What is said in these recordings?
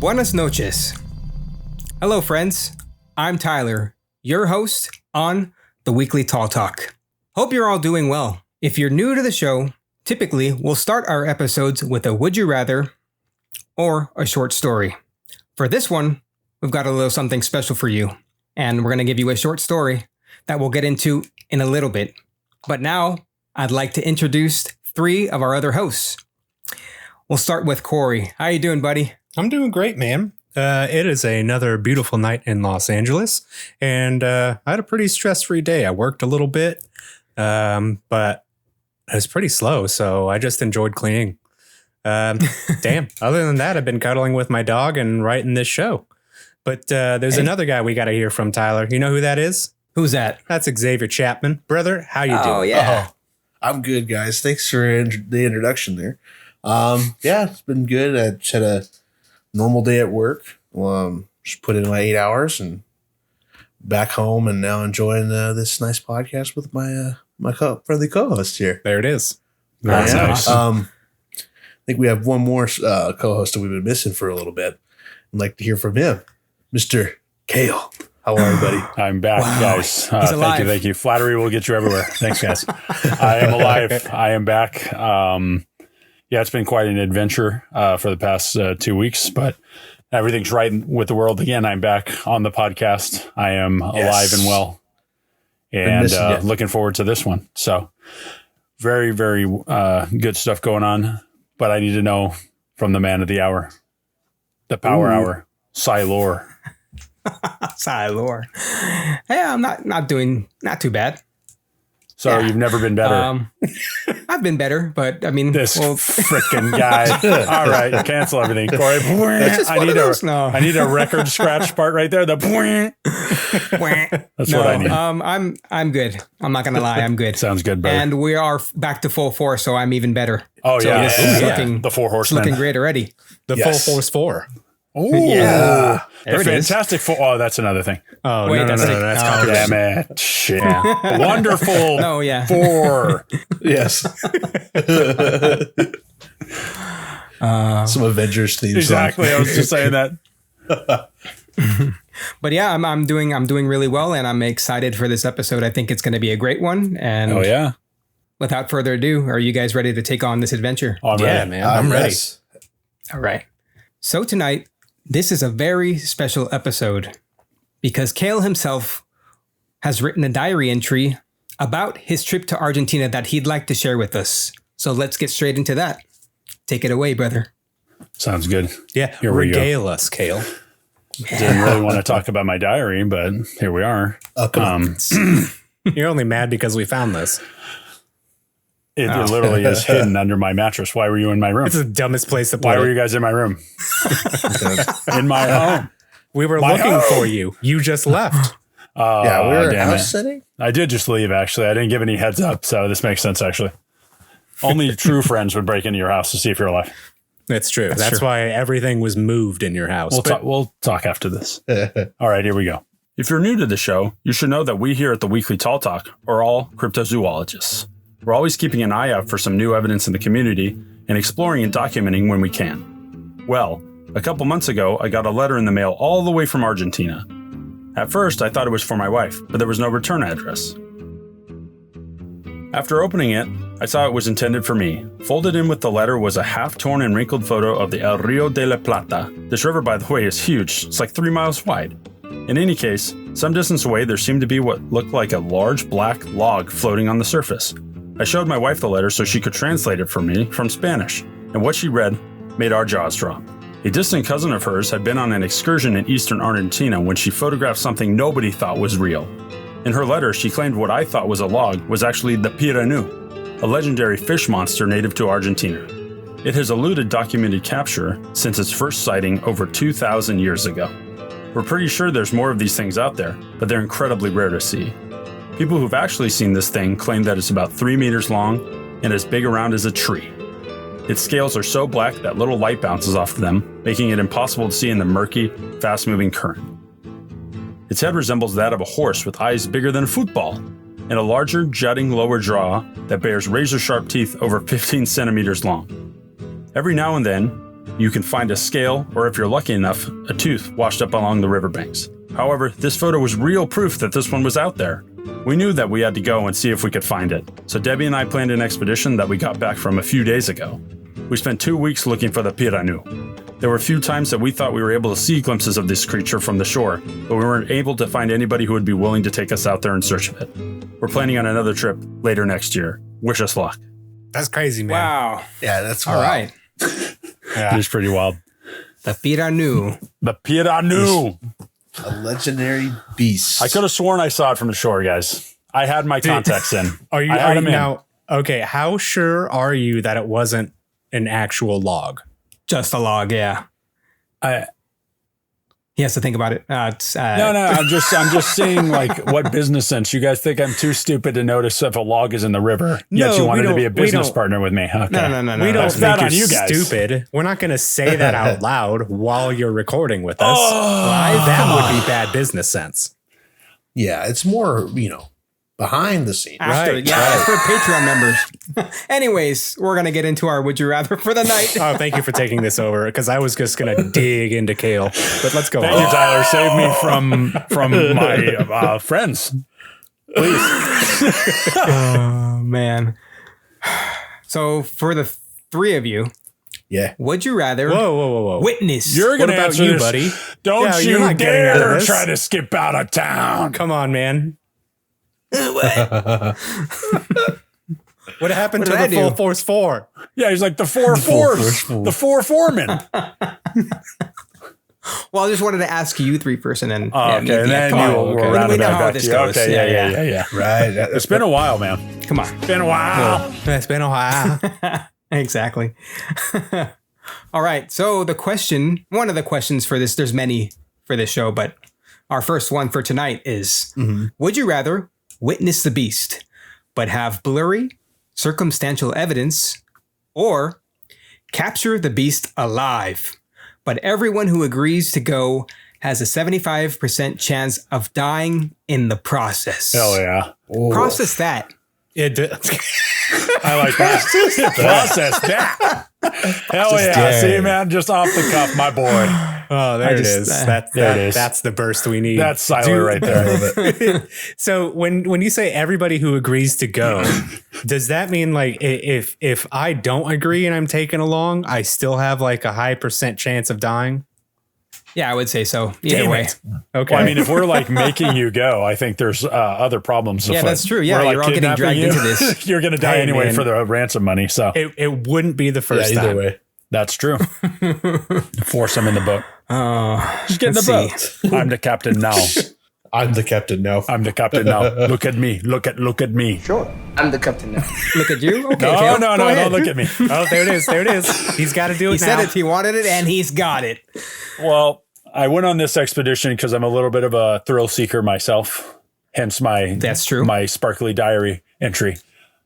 Buenas noches. Hello, friends. I'm Tyler, your host on the Weekly Tall Talk. Hope you're all doing well. If you're new to the show, typically we'll start our episodes with a Would You Rather or a short story. For this one, we've got a little something special for you, and we're going to give you a short story that we'll get into in a little bit. But now, I'd like to introduce three of our other hosts. We'll start with Corey. How you doing, buddy? I'm doing great, man. It is another beautiful night in Los Angeles, and I had a pretty stress-free day. I worked a little bit, but it was pretty slow, so I just enjoyed cleaning. Damn. Other than that, I've been cuddling with my dog and writing this show. But there's another guy we got to hear from, Tyler. You know who that is? Who's that? That's Xavier Chapman. Brother, how you doing? Oh, yeah. I'm good, guys. Thanks for the introduction there. Yeah, it's been good. I just had a normal day at work. Just put in my 8 hours and back home, and now enjoying this nice podcast with my friendly co-host here. There it is. Nice. I think we have one more co-host that we've been missing for a little bit. I'd like to hear from him, Mr. Cale. How are you, buddy? I'm back, guys. Thank you. Flattery will get you everywhere. Thanks, guys. I am alive. I am back. Yeah, it's been quite an adventure for the past 2 weeks, but everything's right with the world again. I'm back on the podcast. I am alive and well, and looking forward to this one. So very, very good stuff going on. But I need to know from the man of the hour, the power hour, Xavier. Xavier. Hey, I'm not too bad. So you've never been better. I've been better, but I mean, this freaking guy. All right, cancel everything, Corey. I need a record scratch part right there. That's what I need. I'm good. I'm not gonna lie, I'm good. Sounds good, brother. And we are back to full force, so I'm even better. Oh so yeah, this is looking, the Four Horsemen. Looking great already. The Full Force 4. Oh yeah, the Fantastic Four. Oh, that's another thing. Oh, wait, no, that's damn it. Shit. Wonderful. No, yeah. 4. Yes. Some Avengers themes. Exactly. I was just saying that. But yeah, I'm doing really well, and I'm excited for this episode. I think it's going to be a great one. And without further ado, are you guys ready to take on this adventure? Oh, I'm ready. Man. I'm ready. Yes. All right. So tonight, this is a very special episode because Cale himself has written a diary entry about his trip to Argentina that he'd like to share with us. So let's get straight into that. Take it away, brother. Sounds good. Yeah, here we go. Regale us, Cale. Didn't really want to talk about my diary, but here we are. You're only mad because we found this. It literally is hidden under my mattress. Why were you in my room? It's the dumbest place to put Why were you guys in my room? In my home. We were looking for you. You just left. We were house sitting. I did just leave, actually. I didn't give any heads up, so this makes sense, actually. Only true friends would break into your house to see if you're alive. That's true. That's why everything was moved in your house. We'll talk after this. All right, here we go. If you're new to the show, you should know that we here at the Weekly Tall Talk are all cryptozoologists. We're always keeping an eye out for some new evidence in the community and exploring and documenting when we can. Well, a couple months ago, I got a letter in the mail all the way from Argentina. At first, I thought it was for my wife, but there was no return address. After opening it, I saw it was intended for me. Folded in with the letter was a half-torn and wrinkled photo of the El Rio de la Plata. This river, by the way, is huge. It's like 3 miles wide. In any case, some distance away, there seemed to be what looked like a large black log floating on the surface. I showed my wife the letter so she could translate it for me from Spanish, and what she read made our jaws drop. A distant cousin of hers had been on an excursion in eastern Argentina when she photographed something nobody thought was real. In her letter, she claimed what I thought was a log was actually the piranu, a legendary fish monster native to Argentina. It has eluded documented capture since its first sighting over 2,000 years ago. We're pretty sure there's more of these things out there, but they're incredibly rare to see. People who've actually seen this thing claim that it's about 3 meters long and as big around as a tree. Its scales are so black that little light bounces off of them, making it impossible to see in the murky, fast-moving current. Its head resembles that of a horse with eyes bigger than a football, and a larger, jutting lower jaw that bears razor-sharp teeth over 15 centimeters long. Every now and then, you can find a scale, or if you're lucky enough, a tooth washed up along the riverbanks. However, this photo was real proof that this one was out there. We knew that we had to go and see if we could find it, so Debbie and I planned an expedition that we got back from a few days ago. We spent 2 weeks looking for the piranu. There were a few times that we thought we were able to see glimpses of this creature from the shore, but we weren't able to find anybody who would be willing to take us out there in search of it. We're planning on another trip later next year. Wish us luck. That's crazy, man. Wow. Yeah, that's All right. Yeah. It is pretty wild. The piranu. The piranu! a legendary beast. I could have sworn I saw it from the shore, guys. I had my contacts in. Are you, I had them in. now? Okay, how sure are you that it wasn't an actual log? Just a log, yeah. He has to think about it. No, I'm just saying, like, what business sense? You guys think I'm too stupid to notice if a log is in the river? No, yet you wanted we to be a don't- we business don't- partner with me. Okay. No. We don't That's bad think on you're you guys. stupid. We're not going to say that out loud while you're recording with us. Oh, That would be bad business sense. Yeah, it's more, behind the scenes. After, Right, yeah, it's for Patreon members. Anyways, we're going to get into our Would You Rather for the night. Oh, thank you for taking this over because I was just going to dig into Cale. But let's go Thank on. you, Tyler. Save me from my friends. Please. Oh, man. So for the three of you, Yeah. would you rather Whoa. witness? You're going to about answer you, this. buddy? Don't Yeah, you're you not getting out of dare this. try to skip out of town. Come on, man. What happened What to did I the full do? force 4? Yeah, he's like the four fours, the four foremen. Well, I just wanted to ask you three first, and then Oh, okay, and then come on. you okay. will We round it know back how up this to you. goes. Okay, yeah. Right. It's been a while, man. Come on. It's been a while. It's been a while. Exactly. All right. So one of the questions for this, there's many for this show, but our first one for tonight is, would you rather witness the beast, but have blurry circumstantial evidence, or capture the beast alive, but everyone who agrees to go has a 75% chance of dying in the process? Hell yeah. Process that. I like that. Process that. Hell yeah. See, man, just off the cuff, my boy. Oh, there it is. there it is. That's the burst we need. That's silent right there. So when you say everybody who agrees to go, does that mean like if I don't agree and I'm taken along, I still have like a high % chance of dying? Yeah, I would say so. Either Damn way. it. Okay. Well, I mean, if we're like making you go, I think there's other problems. Yeah, afoot. that's true. Yeah, We're, like, you're all getting kidnapping dragged you. into this. You're going to die Hey, anyway man. for the ransom money. So it wouldn't be the first either time. way. that's true. Force them in the boat. Just get in the let's boat. I'm the captain now. I'm the captain now. I'm the captain now. Look at me. Look at me. Sure, I'm the captain now. Look at you. Okay, No, Cale, no, go ahead. don't look at me. Oh, there it is. There it is. He's got to do it He now. said it. He wanted it, and he's got it. Well, I went on this expedition because I'm a little bit of a thrill seeker myself. Hence That's true. my sparkly diary entry.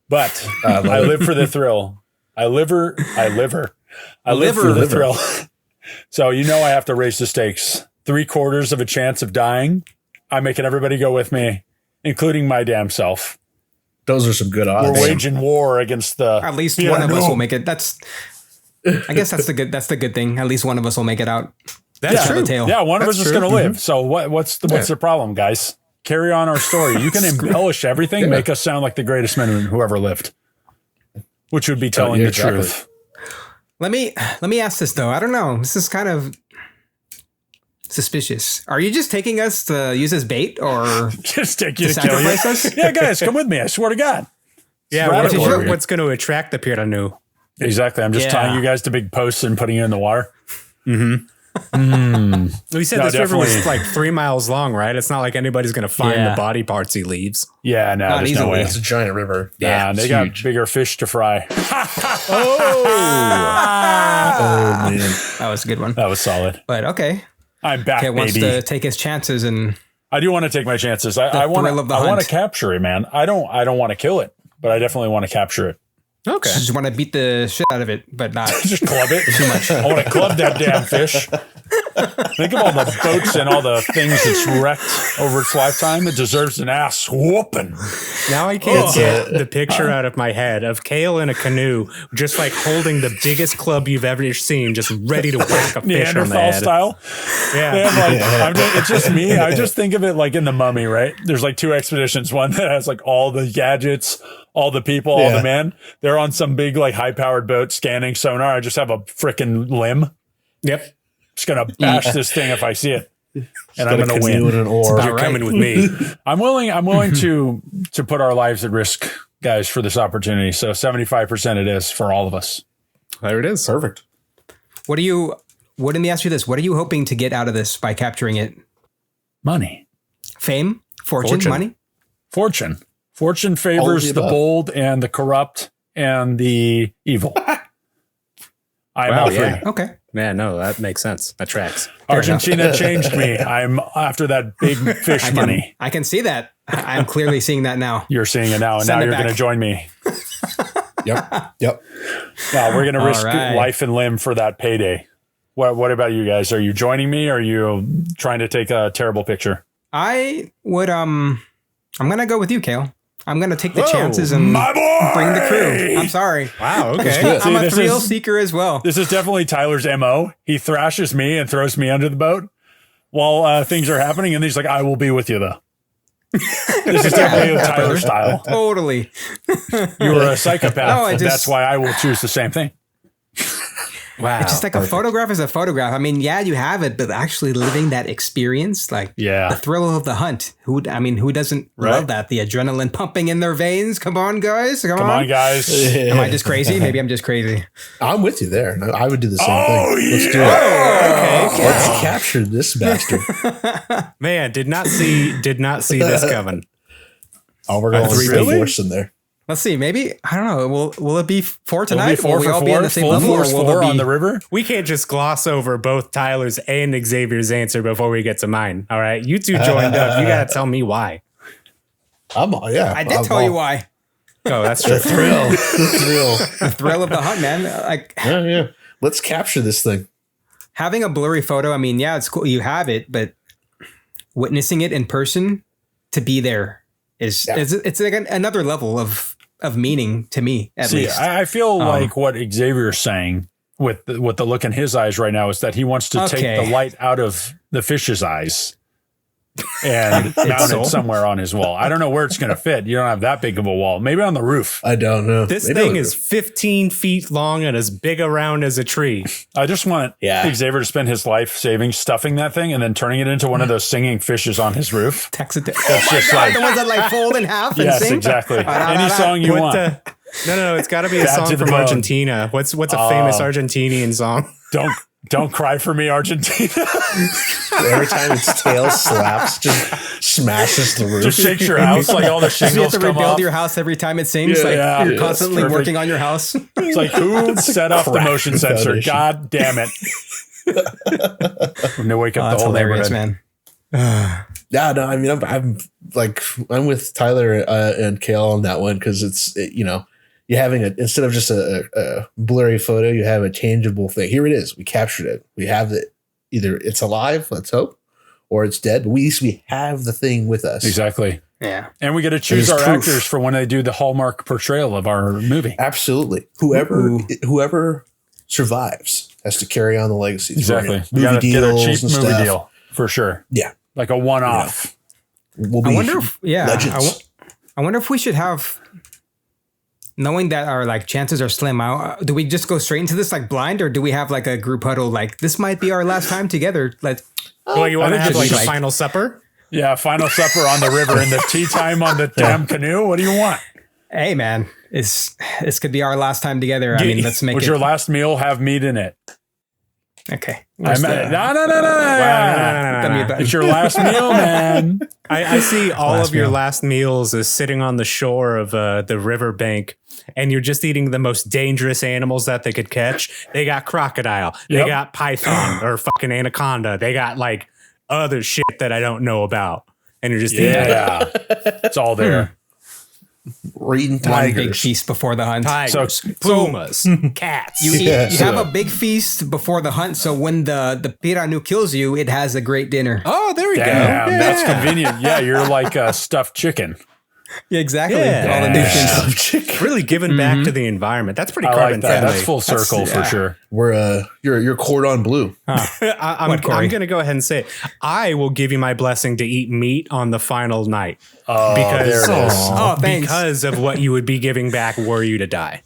But I live for the thrill. I live for the thrill. So I have to raise the stakes. 3/4 of a chance of dying. I'm making everybody go with me, including my damn self. Those are some good We're odds. waging war against the. At least one of us will make it. I guess that's the good thing. At least one of us will make it out. That's Tell true. the tale. Yeah, one of us That's is true. going to live. So what's the problem, guys? Carry on our story. You can embellish everything, make us sound like the greatest men who ever lived, which would be telling yeah, the exactly. truth. Let me ask this though. I don't know. This is kind of suspicious. Are you just taking us to use as bait, or Just take you To to kill you. sacrifice us? Yeah, guys, come with me. I swear to God. Yeah, It's radical. what's going to attract the piranu? Exactly. I'm just Yeah. tying you guys to big posts and putting you in the water. We said No, this river was definitely. like 3 miles long, right? It's not like anybody's going to find Yeah. the body parts he leaves. Yeah, no, Not there's no easily. way. It's a giant river. Nah, they it's got huge. bigger fish to fry. Oh man. that was a good one? That was solid. But okay, I'm back, Kale wants baby. to take his chances, and I do want to take my chances. I want thrill of the to hunt. capture it, man. I don't want to kill it, but I definitely want to capture it. Okay. Just want to beat the shit out of it, but not Just club it too much. I want to club that damn fish. Think of all the boats and all the things it's wrecked over its lifetime. It deserves an ass whooping. Now I can't get the picture out of my head of Cale in a canoe, just like holding the biggest club you've ever seen, just ready to whack a fish on the Neanderthal head. style. Yeah. They have it's just me. I just think of it like in The Mummy, right? There's like 2 expeditions. One that has like all the gadgets, all the people, all the men. They're on some big like high powered boat scanning sonar. I just have a freaking limb. Yep. Just gonna bash this thing if I see it, and I'm Got a gonna canoe win. and an oar. You're coming with me. I'm willing to put our lives at risk, guys, for this opportunity. So 75% it is for all of us. There it is. Perfect. Let me ask you this. What are you hoping to get out of this by capturing it? Money, Fame? Fortune? Money? fortune favors the the above. bold and the corrupt and the evil. I'm Wow, all free. yeah. Okay. Yeah, no, that makes sense. That tracks. Argentina changed me. I'm after that big fish money. I can see that. I'm clearly seeing that now. You're seeing it now, and Send now it you're back. going to join me. Yep. Now we're going to risk right. life and limb for that payday. What about you guys? Are you joining me? Or are you trying to take a terrible picture? I would I'm gonna go with you, Cale. I'm gonna take the chances and My boy! bring the crew. I'm sorry. Wow, okay. I'm a this thrill is- seeker as well. This is definitely Tyler's MO. He thrashes me and throws me under the boat while things are happening. And he's like, I will be with you, though. This is definitely a Tyler style. Totally. You were a psychopath. No, I and just- that's why I will choose the same thing. Wow. It's just like a photograph is a photograph. I mean, yeah, you have it, but actually living that experience, like Yeah. the thrill of the hunt. Who doesn't Right. love that? The adrenaline pumping in their veins. Come on, guys. Come Come on, guys. Am I just crazy? Maybe I'm just crazy. I'm with you there. I would do the same Oh, thing. Let's do it. Okay. Let's capture this bastard. Man, did not see this coming. Oh, we're going Three three really? force in there. Let's see. Maybe I don't know. Will it be 4 tonight? It'll be 4 will we for all 4. be on the same Full level, or force will 4 it on be the river. We can't just gloss over both Tyler's and Xavier's answer before we get to mine. All right. You two joined up. You got to tell me why. I'm all, yeah. I did tell you why. Oh, that's true. The thrill. The thrill. The thrill of the hunt, man. Like Yeah. Let's capture this thing. having a blurry photo. I mean, yeah, it's cool. You have it, but witnessing it in person, to be there is it's like another level of meaning to me, at See, least. I feel like what Xavier's saying with the look in his eyes right now is that he wants to take Okay. the light out of the fish's eyes and mount it somewhere on his wall. I don't know where it's going to fit. You don't have that big of a wall. Maybe on the roof. I don't know. This Maybe thing I'll- is 15 feet long and as big around as a tree. I just want Xavier to spend his life savings stuffing that thing and then turning it into one of those singing fishes on his roof. Text it. That's just like, The ones that like fold in half and yes, sing. exactly. Any song you want. No, it's got to be a Bad song to the from bone. Argentina. What's a famous Argentinian song? Don't cry for me, Argentina. Every time its tail slaps, just smashes the roof. Just shakes your house like all the So you have shingles to come rebuild off. your house every time it sings. Yeah, like yeah, you're yeah, constantly it's perfect. working on your house. It's like, who set off the crack motion sensor? foundation. God damn it. When they wake up the That's whole hilarious, neighborhood. man. Yeah, no, I mean, I'm with Tyler and Cale on that one because you're having instead of just a blurry photo, you have a tangible thing. Here it is. We captured it. We have it. Either it's alive, let's hope, or it's dead. But at least we have the thing with us. Exactly. Yeah. And we get to choose There's our proof. actors for when they do the Hallmark portrayal of our movie. Absolutely. Whoever survives has to carry on the legacy. Exactly. We got to get a cheap movie deal for sure. Yeah. Like a one-off. We'll be I wonder if legends. I wonder if we should have, knowing that our like chances are slim. Do we just go straight into this like blind, or do we have like a group huddle? Like this might be our last time together. Well, you want to think have it's like a like- final supper? Yeah, final supper on the river and the tea time on the damn canoe. What do you want? Hey, man, this could be our last time together. I mean, let's make Would it. your last meal have meat in it? Okay. No. The mute button. It's your last meal, man. I see all Last of your meal. last meals as sitting on the shore of the riverbank, and you're just eating the most dangerous animals that they could catch. They got crocodile, they Yep. got python or fucking anaconda, they got like other shit that I don't know about, and you're just eating it. Yeah. It's all there. We're eating One big tigers. feast before the hunt. Tigers, pumas, cats. You Yeah. have a big feast before the hunt, so when the piranha kills you, it has a great dinner. Oh, there we Damn, go. that's Yeah. convenient. Yeah, you're like a stuffed chicken. Yeah, exactly. Yeah. All the nutrients. Really giving back to the environment. That's pretty I carbon like that. friendly. That's full circle for sure. We're you're cordon bleu. I'm Corey? going to go ahead and say it. I will give you my blessing to eat meat on the final night. Oh, Because- there it is. Oh, thanks. Because of what you would be giving back were you to die.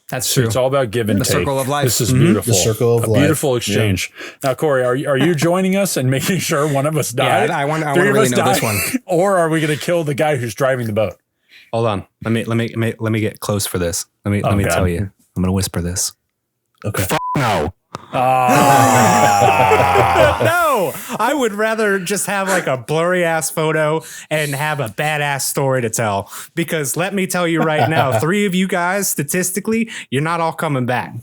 That's true. It's all about give and The take. circle of life. This is beautiful. The circle of a life. beautiful exchange. Now, Corey, are you joining us and making sure one of us died? I want to Three of really us know this die? one. Or are we going to kill the guy who's driving the boat? Hold on. Let me get close for this. Let me God. tell you. I'm going to whisper this. Okay. No. Ah. No, I would rather just have like a blurry ass photo and have a badass story to tell. Because let me tell you right now, 3 of you guys, statistically, you're not all coming back.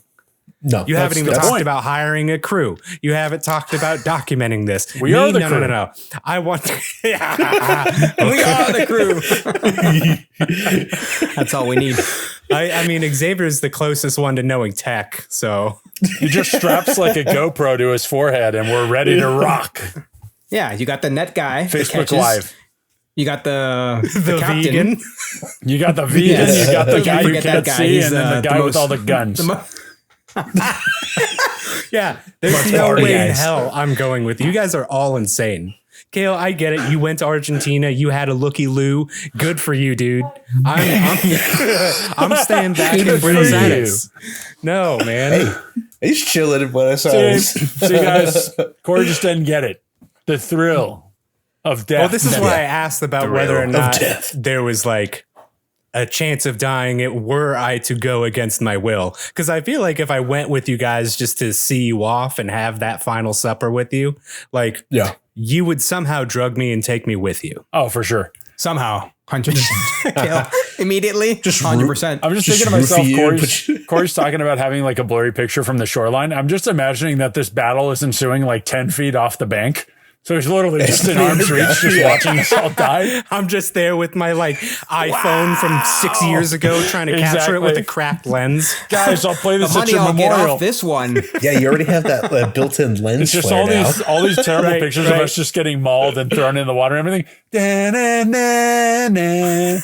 No, You haven't even that's- talked about hiring a crew. You haven't talked about documenting this. We are the no, crew. No. I want. We are the crew. That's all we need. I mean, Xavier's the closest one to knowing tech. So He just straps like a GoPro to his forehead and we're ready to rock. Yeah, you got the net guy. that Facebook catches. Live. You got the the captain. vegan. You got the vegan, Yes. you got the guy you Forget that can't guy. see, He's, and then the the guy with most- all the guns. Yeah, there's no party way in guys. hell I'm going with you. You guys are all insane. Cale, I get it. You went to Argentina. You had a looky-loo. Good for you, dude. I'm staying back in Good for Buenos you. Aires. No, man. He's chilling when I saw See, this. see, guys, Corey just didn't get it. The thrill of death. Well, this is why I asked about whether or of not death. there was like a chance of dying it were I to go against my will. Because I feel like if I went with you guys just to see you off and have that final supper with you, like Yeah. you would somehow drug me and take me with you. Oh, for sure. Somehow. 100%. Immediately. Just 100%. I'm just Just thinking to myself, roofie you and put Corey's talking about having like a blurry picture from the shoreline. I'm just imagining that this battle is ensuing like 10 feet off the bank. So he's literally just in arm's reach, just watching us all die. I'm just there with my like iPhone from 6 years ago trying to capture it with a Exactly. cracked lens. Guys, I'll play the this at money your I'll get memorial. off this one. Yeah, you already have that built-in lens. It's just flare all now. these terrible Right, pictures of right. us just getting mauled and thrown in the water and everything. Da-na-na-na.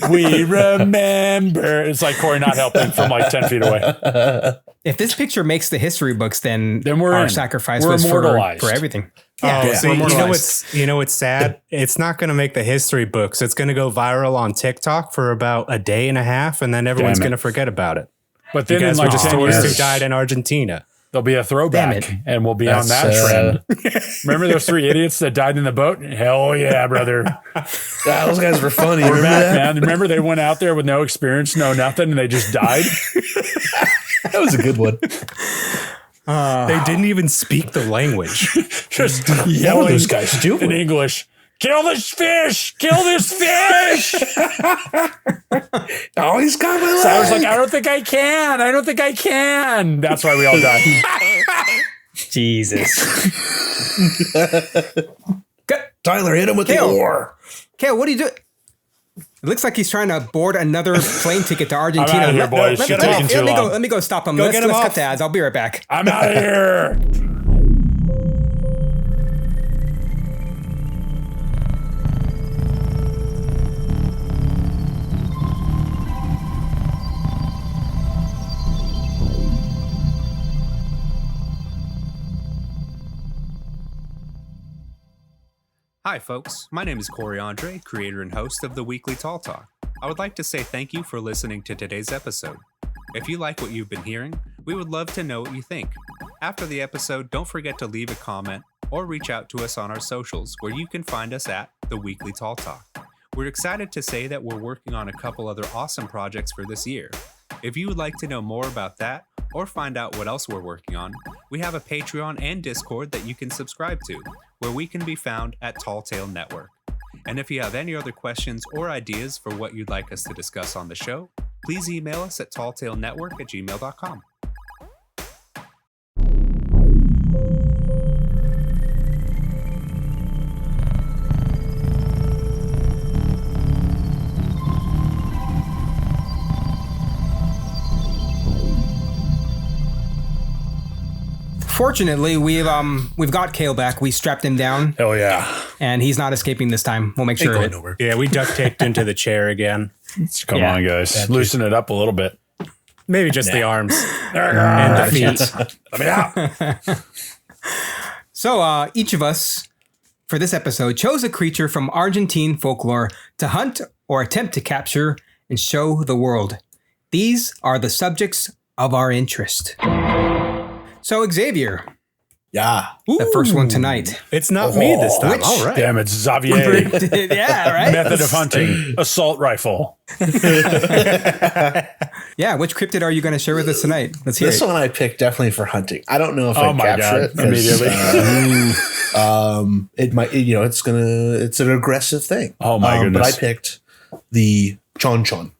We remember. It's like Corey not helping from like 10 feet away. If this picture makes the history books, then we're our in. sacrifice We're was immortalized. for everything. Oh, see, we're you know immortalized. what's sad? It's not going to make the history books. It's going to go viral on TikTok for about a day and a half, and then everyone's Damn it. going to forget about it. But You then in guys were like just 10 tourists who years, died in Argentina. there'll be a throwback Damn and we'll be on that That's, trend. Remember those 3 idiots that died in the boat? Hell yeah, brother. Yeah, those guys were funny. We're Remember back, that? man. Remember they went out there with no experience, no nothing, and they just died? That was a good one. They didn't even speak the lange. Just What were yelling those guys in doing? English. Kill this fish! Kill this fish! Oh, he's got my leg. I was like, I don't think I can. I don't think I can. That's why we all died. Jesus. Tyler, hit him with Cale. the oar. Kale, what are you doing? It looks like he's trying to board another plane ticket to Argentina. I'm outta here, boys. You're taking too long. Let me go stop him. Go Let's get him cut off. to ads. I'll be right back. I'm out of here. Hi, folks. My name is Corey Andre, creator and host of the Weekly Tall Talk. I would like to say thank you for listening to today's episode. If you like what you've been hearing, we would love to know what you think. After the episode, don't forget to leave a comment or reach out to us on our socials where you can find us at the Weekly Tall Talk. We're excited to say that we're working on a couple other awesome projects for this year. If you would like to know more about that or find out what else we're working on, we have a Patreon and Discord that you can subscribe to, where we can be found at Tall Tale Network. And if you have any other questions or ideas for what you'd like us to discuss on the show, please email us at talltailnetwork@gmail.com. fortunately, we've got Cale back. We strapped him down, Hell yeah. and he's not escaping this time. We'll make sure of it. nowhere. Yeah, we duct taped into the chair again. Come Yeah. on, guys. Loosen it up a little bit. Maybe just the arms and the feet. Let me out. So each of us, for this episode, chose a creature from Argentine folklore to hunt or attempt to capture and show the world. These are the subjects of our interest. So Xavier, Yeah. the first one tonight. It's not me this time. Which- All right. Damn, it's Xavier. Yeah, right? Method of hunting. Assault rifle. Yeah, which cryptid are you going to share with us tonight? Let's hear This it. one I picked definitely for hunting. I don't know if Oh I'd my capture God. it 'cause, Immediately. it might, it's an aggressive thing. Oh my But goodness. I picked the chon chon.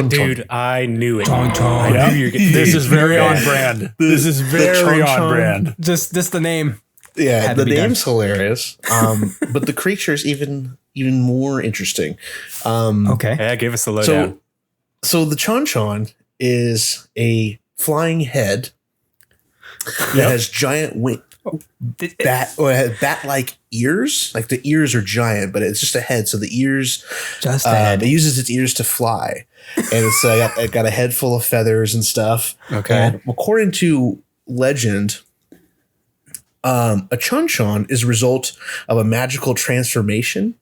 Dude, I knew it. Chon chon. I knew you were getting This is very on brand. This is very on chon-chon. brand. Just the name. Yeah, Had to the be done. name's hilarious. But the creature's even more interesting. Okay. Yeah, give us the lowdown. So the chon chon is a flying head that has giant wing. Bat-like ears. Like the ears are giant, but it's just a head. So the ears, Just a head. it uses its ears to fly, and it's it got a head full of feathers and stuff. Okay. And according to legend, a chon chon is a result of a magical transformation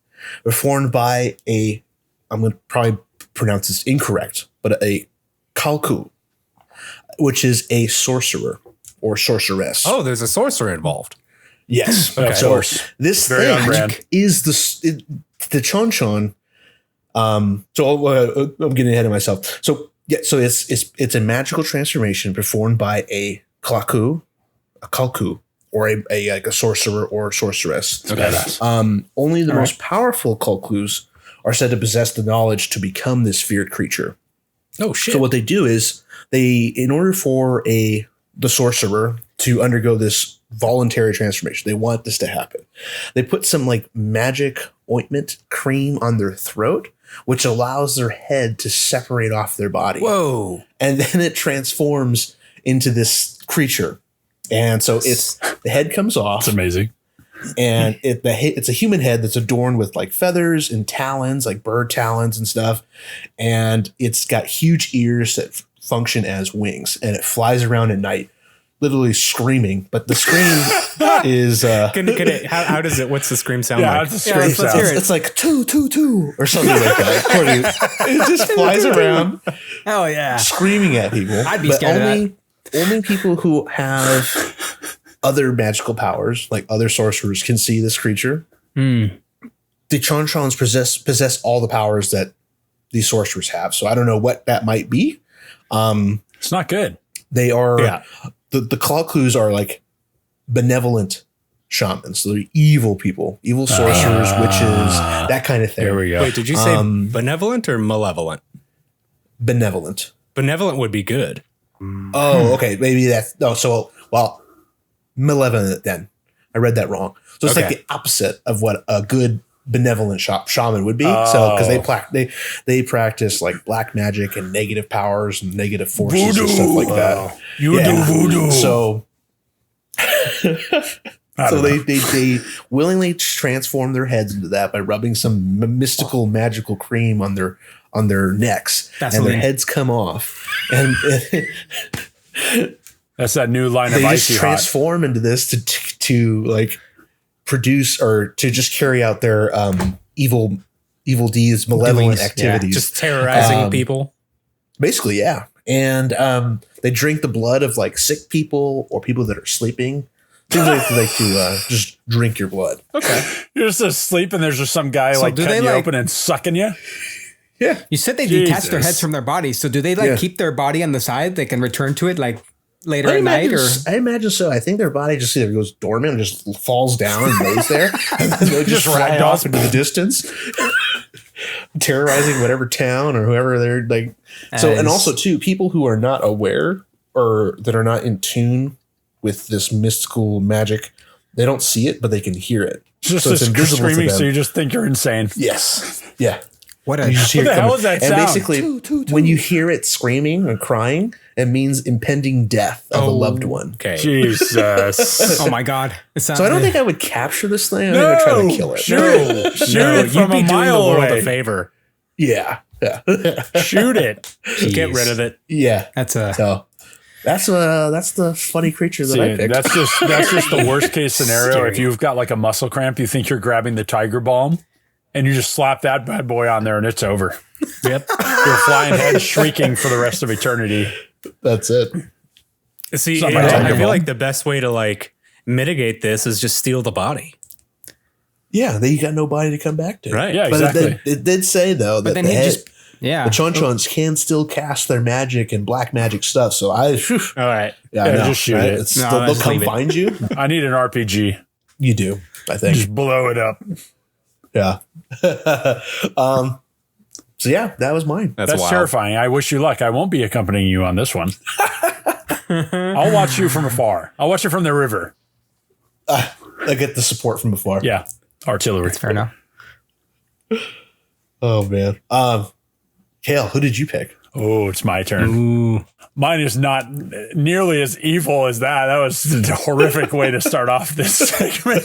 performed by I'm going to probably pronounce this incorrect, but a kalku, which is a sorcerer or sorceress. Oh, there's a sorcerer involved. Yes. Of So course. this Very on thing brand. is the chon chon. I'm getting ahead of myself. So yeah, so it's a magical transformation performed by a kalku, or a sorcerer or sorceress. Badass. Only the most powerful kalkus are said to possess the knowledge to become this feared creature. Oh, shit. So what they do is in order for the sorcerer to undergo this voluntary transformation, they want this to happen. They put some like magic ointment cream on their throat, which allows their head to separate off their body. Whoa. And then it transforms into this creature. And so the head comes off. It's amazing. And it's a human head that's adorned with like feathers and talons, like bird talons and stuff. And it's got huge ears that function as wings, and it flies around at night, literally screaming. But the scream is How does it? What's the scream sound Yeah, like? it's a scream let's hear sound. it. it's like two two two or something like that. It just flies around Oh, yeah. screaming at people. I'd be scared of only people who have other magical powers, like other sorcerers, can see this creature. The chon chons possess all the powers that these sorcerers have. So I don't know what that might be. It's not good. They are Yeah. the Kalkus are like benevolent shamans. So they're evil people, evil sorcerers, witches, that kind of thing. There we go. Wait, did you say benevolent or malevolent? Benevolent. Benevolent would be good. Oh, okay. Maybe that's malevolent then. I read that wrong. So it's like Okay. the opposite of what a good benevolent shaman would be. So because they practice like black magic and negative powers and negative forces and stuff like that. You do voodoo. So don't they willingly transform their heads into that by rubbing some mystical magical cream on their necks, and Vaseline. their heads come off, and That's that new line they of just icy hot. transform into this to like produce or to just carry out their evil deeds, malevolent Doings, yeah. activities. Just terrorizing people. Basically, yeah. And they drink the blood of like sick people or people that are sleeping. Seems like they like to just drink your blood. Okay. You're just asleep and there's just some guy like do cutting they, you like- open and sucking you. Yeah. You said they detach their Jesus. heads from their bodies. So do they like Yeah. keep their body on the side? They can return to it like later at night, or I imagine so. I think their body just either goes dormant or just falls down and lays there. And then they just fly off into the distance, terrorizing whatever town or whoever they're like. So, and Nice. also too, people who are not aware or that are not in tune with this mystical magic, they don't see it, but they can hear it. Just So it's this invisible to screaming, them. so you just think you're insane. Yes. Yeah. What You just hear What the it hell coming. is that And sound? basically, when you hear it screaming and crying, it means impending death of a loved one. Okay. Jesus. Oh my God! It sounds So I don't think I would capture this thing. I think I'd try to kill it. Shoot it. Shoot it from you'd be a doing the mile world away. a favor. Yeah. Yeah. Shoot it. Get rid of it. Yeah. that's a. So that's the funny creature that I See, picked. that's just the worst case scenario. Scary. If you've got like a muscle cramp, you think you're grabbing the tiger balm, and you just slap that bad boy on there, and it's over. Yep. You're flying head shrieking for the rest of eternity. That's it. See, Something like I Tiger feel Balm. like the best way to like mitigate this is just steal the body. Yeah, then you got nobody to come back to. Right. Yeah, But exactly. it did say though that then the he head, just. Yeah. the Chonchons can still cast their magic and black magic stuff. So I, All right. yeah, Yeah, I know, just shoot right? it. It's, No, they'll just come leave it. find you. I need an RPG. You do, I think. Just blow it up. Yeah. So yeah, that was mine. That's That's wild. terrifying. I wish you luck. I won't be accompanying you on this one. I'll watch you from afar. I'll watch you from the river. I get the support from afar. Yeah, artillery. Fair enough. Oh man. Cale, who did you pick? Oh, it's my turn. Ooh. Mine is not nearly as evil as that. That was a horrific way to start off this segment.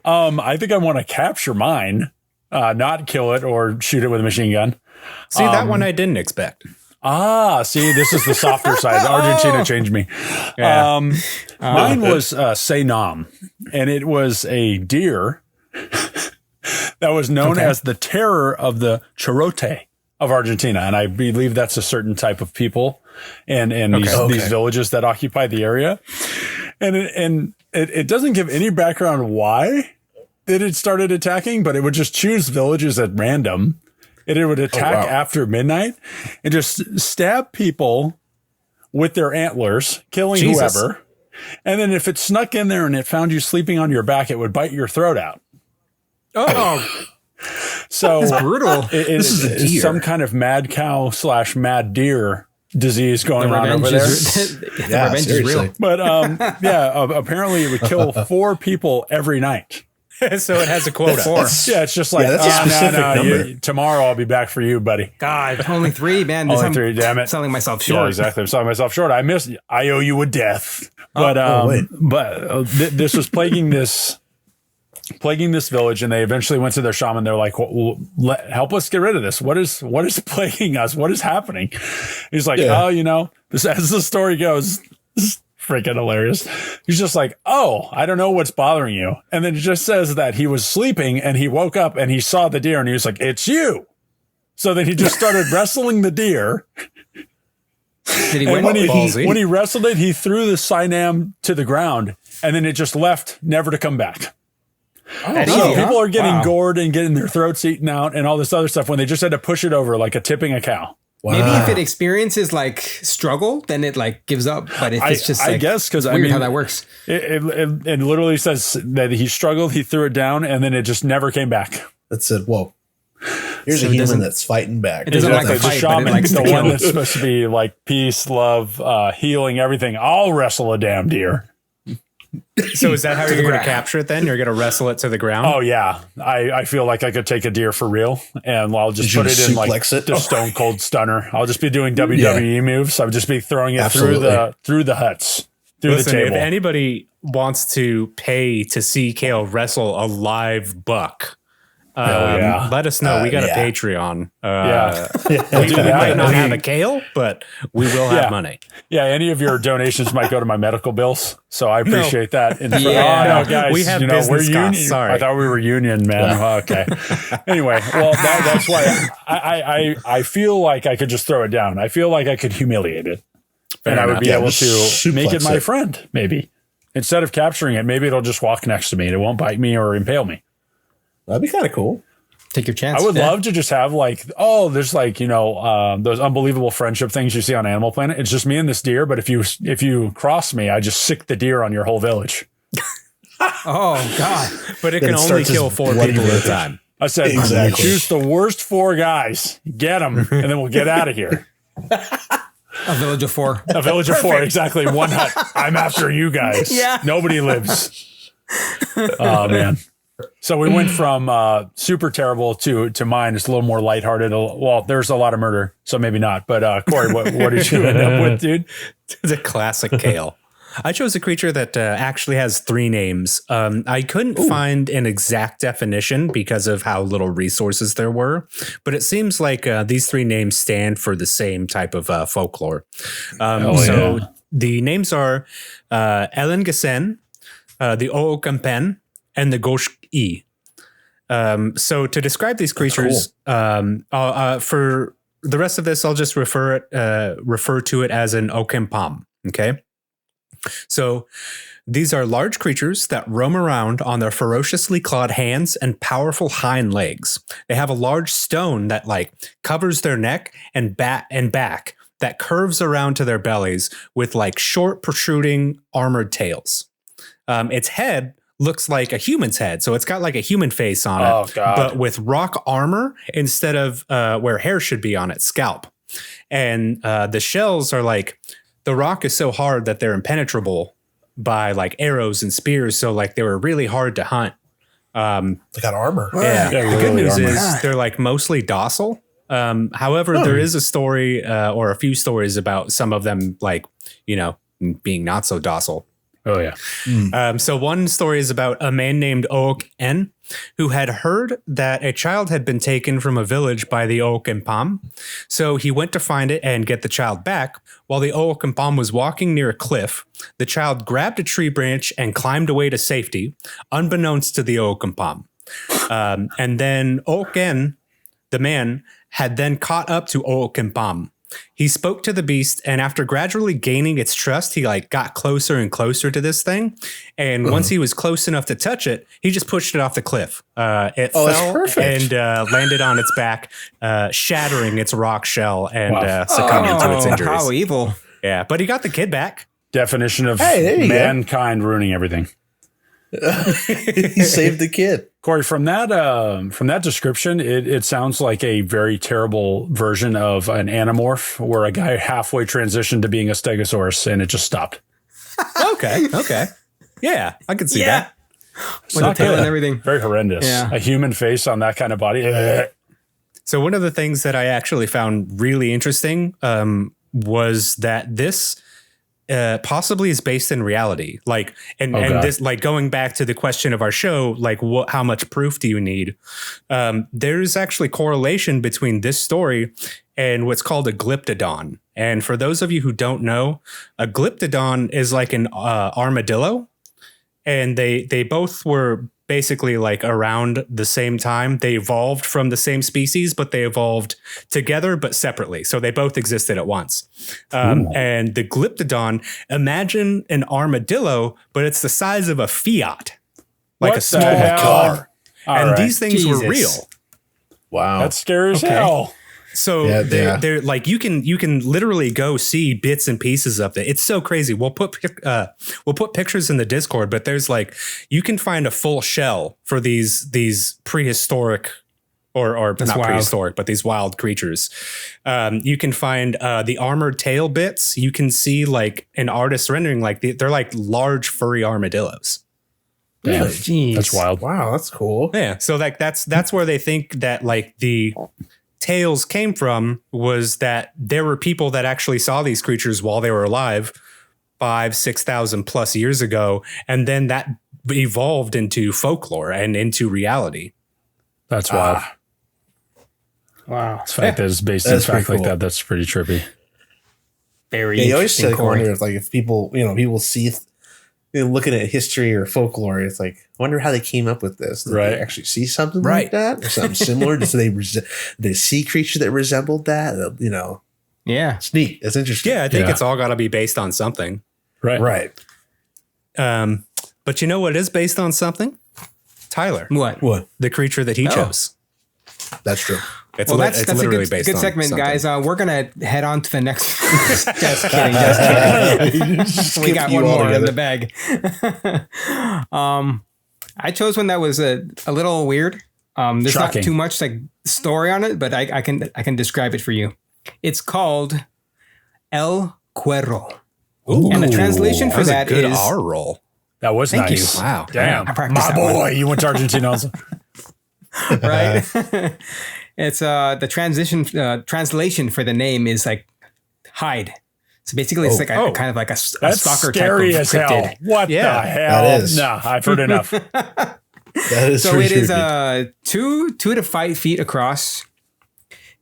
I think I want to capture mine, not kill it or shoot it with a machine gun. See, that one I didn't expect. See, this is the softer side. Argentina changed me. Yeah. Mine was Say Nam, and it was a deer that was known as the terror of the Chorote of Argentina. And I believe that's a certain type of people and these villages that occupy the area. And it doesn't give any background why it started attacking, but it would just choose villages at random. And it would attack after midnight and just stab people with their antlers, killing Jesus. whoever. And then if it snuck in there and it found you sleeping on your back, it would bite your throat out. Oh, So that's brutal. This is a it's deer. some kind of mad cow / mad deer disease going The on over revenge there. is, the Yeah, revenge seriously. is real. But apparently it would kill 4 people every night. So it has a quota. Yeah, it's just like, that's a specific number. tomorrow I'll be back for you, buddy. God, only 3, man. This Only I'm 3, damn it. selling myself Yeah, short. exactly. I'm selling myself short. I owe you a death. But wait. this was plaguing this village, and they eventually went to their shaman. They're like, help us get rid of this. What is plaguing us? What is happening? He's like, this, as the story goes, this is freaking hilarious. He's just like, I don't know what's bothering you. And then it just says that he was sleeping and he woke up and he saw the deer and he was like, it's you. So then he just started wrestling the deer. Did he And win? when he wrestled it, he threw the cyanam to the ground and then it just left, never to come back. Oh, So people are getting Wow. gored and getting their throats eaten out and all this other stuff when they just had to push it over like a tipping a cow. Wow. Maybe if it experiences like struggle, then it like gives up. But if it's just I like, guess because weird how that works. It literally says that he struggled, he threw it down, and then it just never came back. that said, whoa. Here's So a it human doesn't- that's fighting back. it doesn't like Exactly. to The fight, but it shaman, likes to the kill. one that's supposed to be like peace, love, healing, everything. I'll wrestle a damn deer. So is that how you're going to capture it then? You're going to wrestle it to the ground? Oh yeah, I feel like I could take a deer for real, and I'll just Did you put it in like suplex it? the Stone Cold Stunner. I'll just be doing WWE moves. I'll just be throwing it Absolutely. through the huts, through Listen, the if table. anybody wants to pay to see Cale wrestle a live buck, yeah. let us know. We got yeah. a Patreon. We'll do We that. might not have a Cale, but we will have Yeah. money. Yeah, any of your donations might go to my medical bills, so I appreciate that. And Yeah. no, guys, We have we're business union. costs, sorry. I thought we were union, man. Oh, okay. Anyway, well, that's why I feel like I could just throw it down. I feel like I could humiliate it, and I would be Yeah, able just to make it suplex my it. friend. Maybe instead of capturing it, maybe it'll just walk next to me and it won't bite me or impale me. That'd be kind of cool. Take your chance. I would love to just have like, there's like, those unbelievable friendship things you see on Animal Planet. It's just me and this deer. But if you cross me, I just sick the deer on your whole village. Oh God. But it Then can it only starts kill as 4 bloody people at a rampage. time. I said, Exactly. choose the worst 4 guys, get them, and then we'll get out of here. A village of 4. A village of 4, exactly. 1 hut. I'm after you guys. Yeah. Nobody lives. Oh, man. So we went from super terrible to mine. It's a little more lighthearted. Well, there's a lot of murder, so maybe not. But Corey, what did you end up with, dude? The classic Cale. I chose a creature that actually has 3 names. I couldn't find an exact definition because of how little resources there were, but it seems like these 3 names stand for the same type of folklore. The names are Elengesen, the Ookampen, and the Gosh-i. So to describe these creatures, for the rest of this, I'll just refer to it as an Okempam. Okay. So these are large creatures that roam around on their ferociously clawed hands and powerful hind legs. They have a large stone that like covers their neck and back that curves around to their bellies with like short protruding armored tails. Its head looks like a human's head. So it's got like a human face on it, but with rock armor instead of where hair should be on its scalp. And the shells are like, the rock is so hard that they're impenetrable by like arrows and spears. So like they were really hard to hunt. They got armor. Yeah. The good news is they're like mostly docile. However, there is a story or a few stories about some of them like, you know, being not so docile. Oh, yeah. So one story is about a man named Oak N, who had heard that a child had been taken from a village by the Ookampam. So he went to find it and get the child back. While the Ookampam was walking near a cliff, the child grabbed a tree branch and climbed away to safety, unbeknownst to the Ookampam. And then Oak N, the man, had then caught up to Ookampam. He spoke to the beast, and after gradually gaining its trust, he like got closer and closer to this thing. And once he was close enough to touch it, he just pushed it off the cliff. It fell and landed on its back, shattering its rock shell and succumbing to its injuries. How evil! Yeah, but he got the kid back. Definition of mankind ruining everything. He saved the kid. Corey, from that description, it sounds like a very terrible version of an Animorph where a guy halfway transitioned to being a Stegosaurus and it just stopped. Okay. Yeah, I can see that. With the tail and everything. Very horrendous. Yeah. A human face on that kind of body. So one of the things that I actually found really interesting was that this possibly is based in reality. Like, and this, like going back to the question of our show, like how much proof do you need? There's actually correlation between this story and what's called a glyptodon. And for those of you who don't know, a glyptodon is like an armadillo. And they both were basically like around the same time. They evolved from the same species, but they evolved together, but separately. So they both existed at once. And the glyptodon, imagine an armadillo, but it's the size of a Fiat, like a small car. And these things were real. Wow. That's scary as hell. So they're like, you can literally go see bits and pieces of it. It's so crazy. We'll put pictures in the Discord, but there's like, you can find a full shell for these prehistoric or not wild. Prehistoric, but these wild creatures. You can find the armored tail bits. You can see like an artist rendering, like they're like large furry armadillos. Yeah, that's wild. Wow, that's cool. Yeah. So like that's where they think that like the tales came from, was that there were people that actually saw these creatures while they were alive 5,000-6,000 plus years ago. And then that evolved into folklore and into reality. That's wild. Wow. The fact that it's based in fact like that, that's pretty trippy. Very you always wonder if people, people see, looking at history or folklore, it's like, I wonder how they came up with this. Did they actually see something like that or something similar? Did they see creatures that resembled that? Yeah. It's neat. It's interesting. Yeah, I think it's all got to be based on something. Right. But you know what is based on something? Tyler. What? The creature that he chose. That's true. It's that's literally a based good on segment, something. guys. We're going to head on to the next. Just kidding. We got one more in the bag. I chose one that was a little weird. There's not too much like story on it, but I can describe it for you. It's called El Cuerro. Ooh, and the translation for that good is R roll. That was Thank you. nice. Wow. Damn. I practiced My that one. boy. You went to Argentina also. Right? It's the translation for the name is like hide. So basically, it's like a kind of like a That's stalker scary type of as cryptid. hell. What the Yeah, hell? that is. No, I've heard enough. That is So pretty it is creepy. 2 to 5 feet across.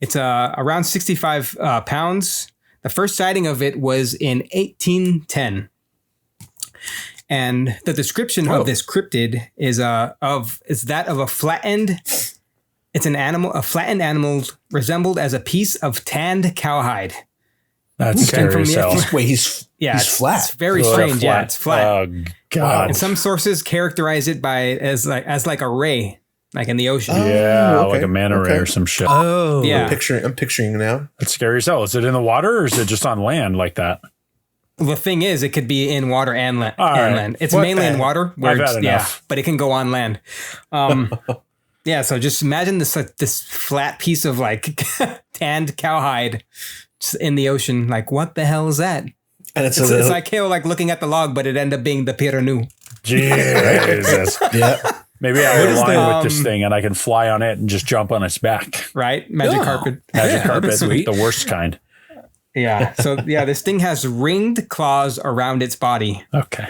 It's around 65 pounds. The first sighting of it was in 1810. And the description of this cryptid is that of a flattened. It's an animal, a flattened animal resembled as a piece of tanned cowhide. That's scary as hell. Wait, he's flat. It's very strange. Yeah, it's flat. Oh, God. And some sources characterize it as like a ray, like in the ocean. Yeah, Oh, okay. like a manta ray or some shit. Oh. Yeah. I'm picturing now. That's scary as hell. Is it in the water or is it just on land like that? The thing is, it could be in water and land. right. It's What mainly the- in water. I've had enough. But it can go on land. Yeah, so just imagine this flat piece of like tanned cowhide just in the ocean. Like, what the hell is that? And It's like Cale like looking at the log, but it ended up being the piranu. Jesus. yeah. Maybe I align with this thing and I can fly on it and just jump on its back. Right? Magic carpet. Magic carpet, sweet. the worst kind. Yeah. So yeah, this thing has ringed claws around its body. Okay.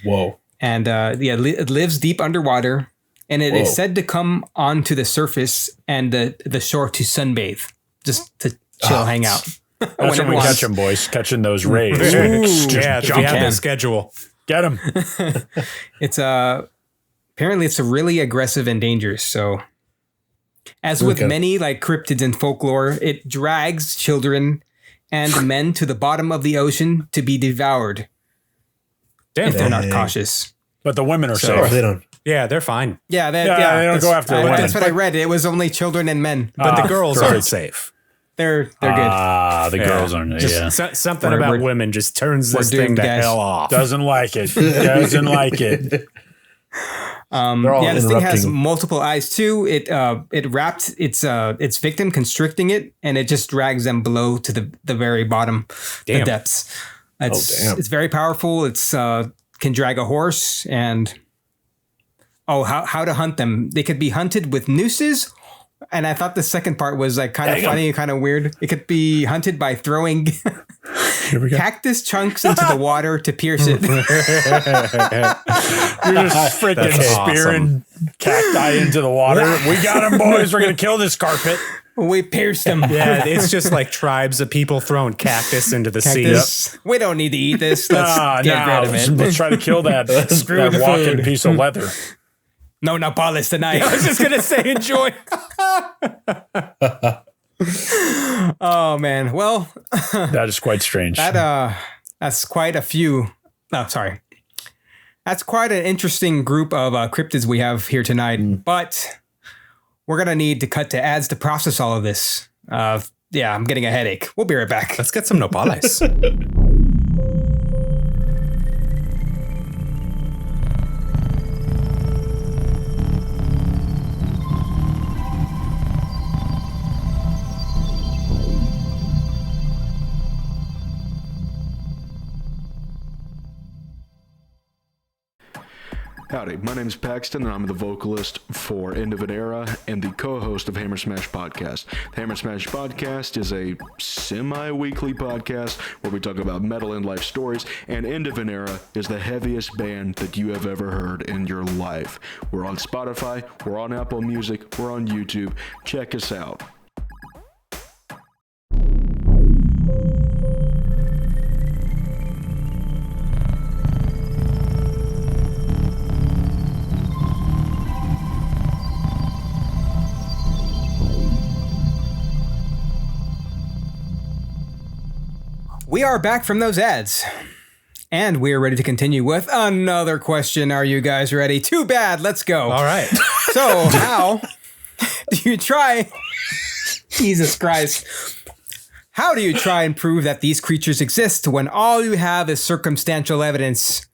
Whoa. And it lives deep underwater. And it is said to come onto the surface and the shore to sunbathe, just to chill, hang out. That's when we catch them, boys. Catching those rays. Yeah, if you jump have in. the schedule. Get them. It's apparently it's really aggressive and dangerous. So, as with many like cryptids in folklore, it drags children and men to the bottom of the ocean to be devoured if they're not cautious. But the women are Oh, safe. they don't. Yeah, they're fine. Yeah, they don't go after women. That's what I read. It was only children and men. But the girls great. aren't safe. They're good. The girls aren't. Yeah. Something We're- about we're- women just turns this we're thing doomed, the guys. hell off. Doesn't like it. Doesn't like it. They're all Yeah, this thing has interrupting. multiple eyes too. It wrapped its victim, constricting it, and it just drags them below to the very bottom, the Damn. depths. damn. It's very powerful. It's can drag a horse and how to hunt them. They could be hunted with nooses. And I thought the second part was like kind of funny and kind of weird. It could be hunted by throwing cactus chunks into the water to pierce it. You're just freaking That's spearing cacti into the water. We got them, boys. We're going to kill this carpet. We pierced them. Yeah, it's just like tribes of people throwing cactus into the sea. Cactus. We don't need to eat this. Let's get rid of it. Let's try to kill that, Screw that the walking food. piece of leather. No napales tonight. I was just gonna say enjoy. Oh man. Well, That is quite strange. that's quite a few. No, sorry. That's quite an interesting group of cryptids we have here tonight. But we're gonna need to cut to ads to process all of this. Yeah, I'm getting a headache. We'll be right back. Let's get some nopales. Howdy, my name is Paxton, and I'm the vocalist for End of an Era and the co-host of Hammer Smash Podcast. The Hammer Smash Podcast is a semi-weekly podcast where we talk about metal and life stories, and End of an Era is the heaviest band that you have ever heard in your life. We're on Spotify, we're on Apple Music, we're on YouTube. Check us out. We are back from those ads. And we are ready to continue with another question. Are you guys ready? Too bad. Let's go. All right. So, how do you try? Jesus Christ. How do you try and prove that these creatures exist when all you have is circumstantial evidence?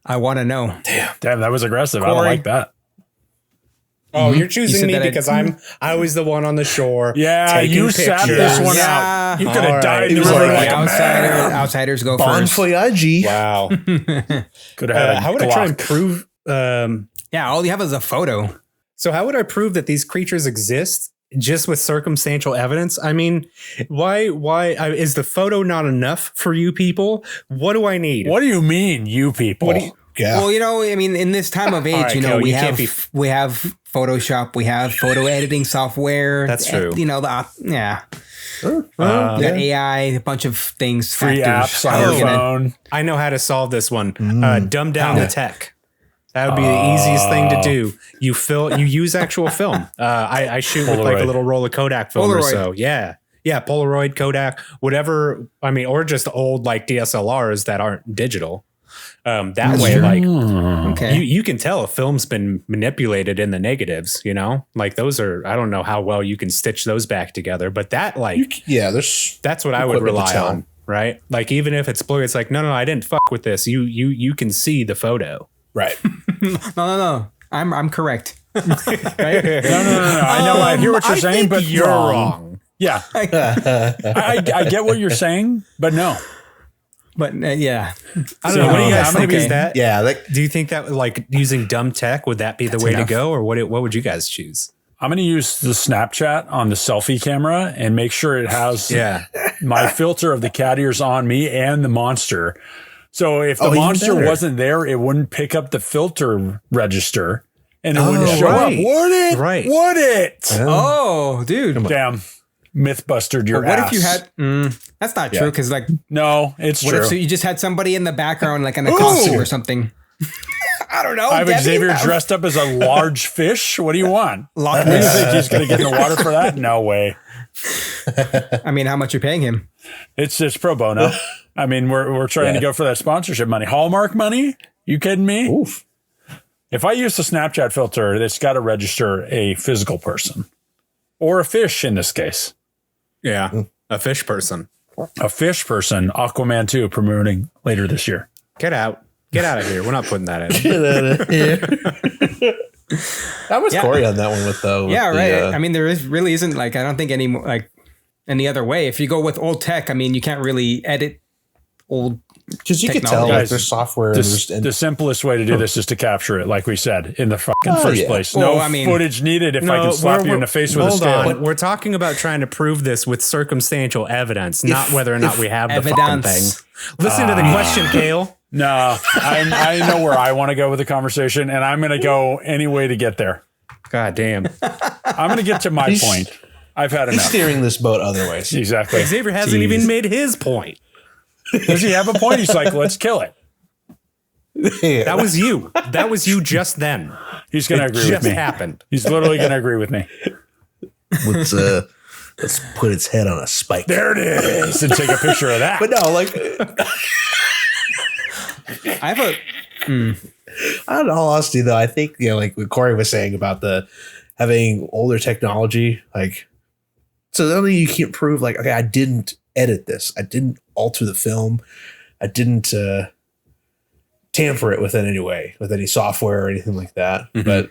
I want to know. Damn, that was aggressive. I don't Corey. like that. Oh, you're You choosing said me that because I was the one on the shore. Yeah, taking you sat pictures. this one Yeah. out. You could All have died right. in the It was river like like the a man. outsiders go Bon first. voyage. Wow. Could have had a How would I try and Glock. prove? Yeah, all you have is a photo. So how would I prove that these creatures exist just with circumstantial evidence? I mean, why is the photo not enough for you people? What do I need? What do you mean, you people? What do you- Yeah. Well, I mean, in this time of age, right, Cale, we you have can't we have Photoshop, we have photo editing software. That's true. We got AI, a bunch of things. Free factors. apps on How your we're gonna- phone. I know how to solve this one. Dumb down How? the tech. That would be the easiest thing to do. You use actual film. I shoot with like a Polaroid. little roll of Kodak film or Polaroid. so. Yeah. Yeah. Polaroid, Kodak, whatever. I mean, or just old like DSLRs that aren't digital. That way, like Okay. you can tell a film's been manipulated in the negatives, like those are, I don't know how well you can stitch those back together, but that like, Yeah, there's that's what I would equipment to rely tell. on. Right. Like even if it's blurry, it's like, no, I didn't fuck with this. You can see the photo. right. No. I'm correct. No. I hear what you're saying, but you're wrong. Yeah. I get what you're saying, but no. But yeah, I don't know. What do you guys think? okay. Is that? Yeah, like Do you think that like using dumb tech would that be the way enough. to go, or what would you guys choose? I'm going to use the Snapchat on the selfie camera and make sure it has my filter of the cat ears on me and the monster. So if the even monster better. wasn't there, it wouldn't pick up the filter register and it wouldn't show right. up. Would it? Right. Would it? Oh, dude. Damn. Mythbustered your What ass. if you had? That's not true. Because like, No, it's what true. if so you just had somebody in the background, like in a costume or something? I don't know. I have Debbie, Xavier dressed up as a large fish. What do you want? Loch You Ness. think he's going to get in the water for that? No way. I mean, how much you're paying him? It's pro bono. I mean, we're trying to go for that sponsorship money. Hallmark money? You kidding me? oof. If I use the Snapchat filter, it's got to register a physical person or a fish in this case. Yeah, a fish person. A fish person, Aquaman 2 promoting later this year. Get out of here. We're not putting that in. That was Yeah. Corey on that one with the Yeah, right. I mean, really isn't like I don't think any other way. If you go with old tech, I mean, you can't really edit old. because you could tell technology. like there's software The simplest way to do this is to capture it, like we said, in the fucking first yeah. place. Well, No I mean- footage needed if I can slap you in the face with a hold scale. on. We're talking about trying to prove this with circumstantial evidence, not whether or not we have the fucking thing. Evidence. Listen to the question, Cale. No, I know where I want to go with the conversation, and I'm going to go any way to get there. God damn. I'm going to get to my point. I've had He's enough. steering this boat otherwise. Exactly. Xavier hasn't even made his point. Does he have a point? He's like, let's kill it. That was you. That was you just then. He's going to It agree with just me. happened. He's literally going to agree with me. Let's put its head on a spike. There it is. And take a picture of that. But no, like I have a. in all honesty, though, I think like what Corey was saying about the having older technology, like so the only you can't prove like okay, I didn't edit this, I didn't alter the film, I didn't tamper it with it in any way, with any software or anything like that. But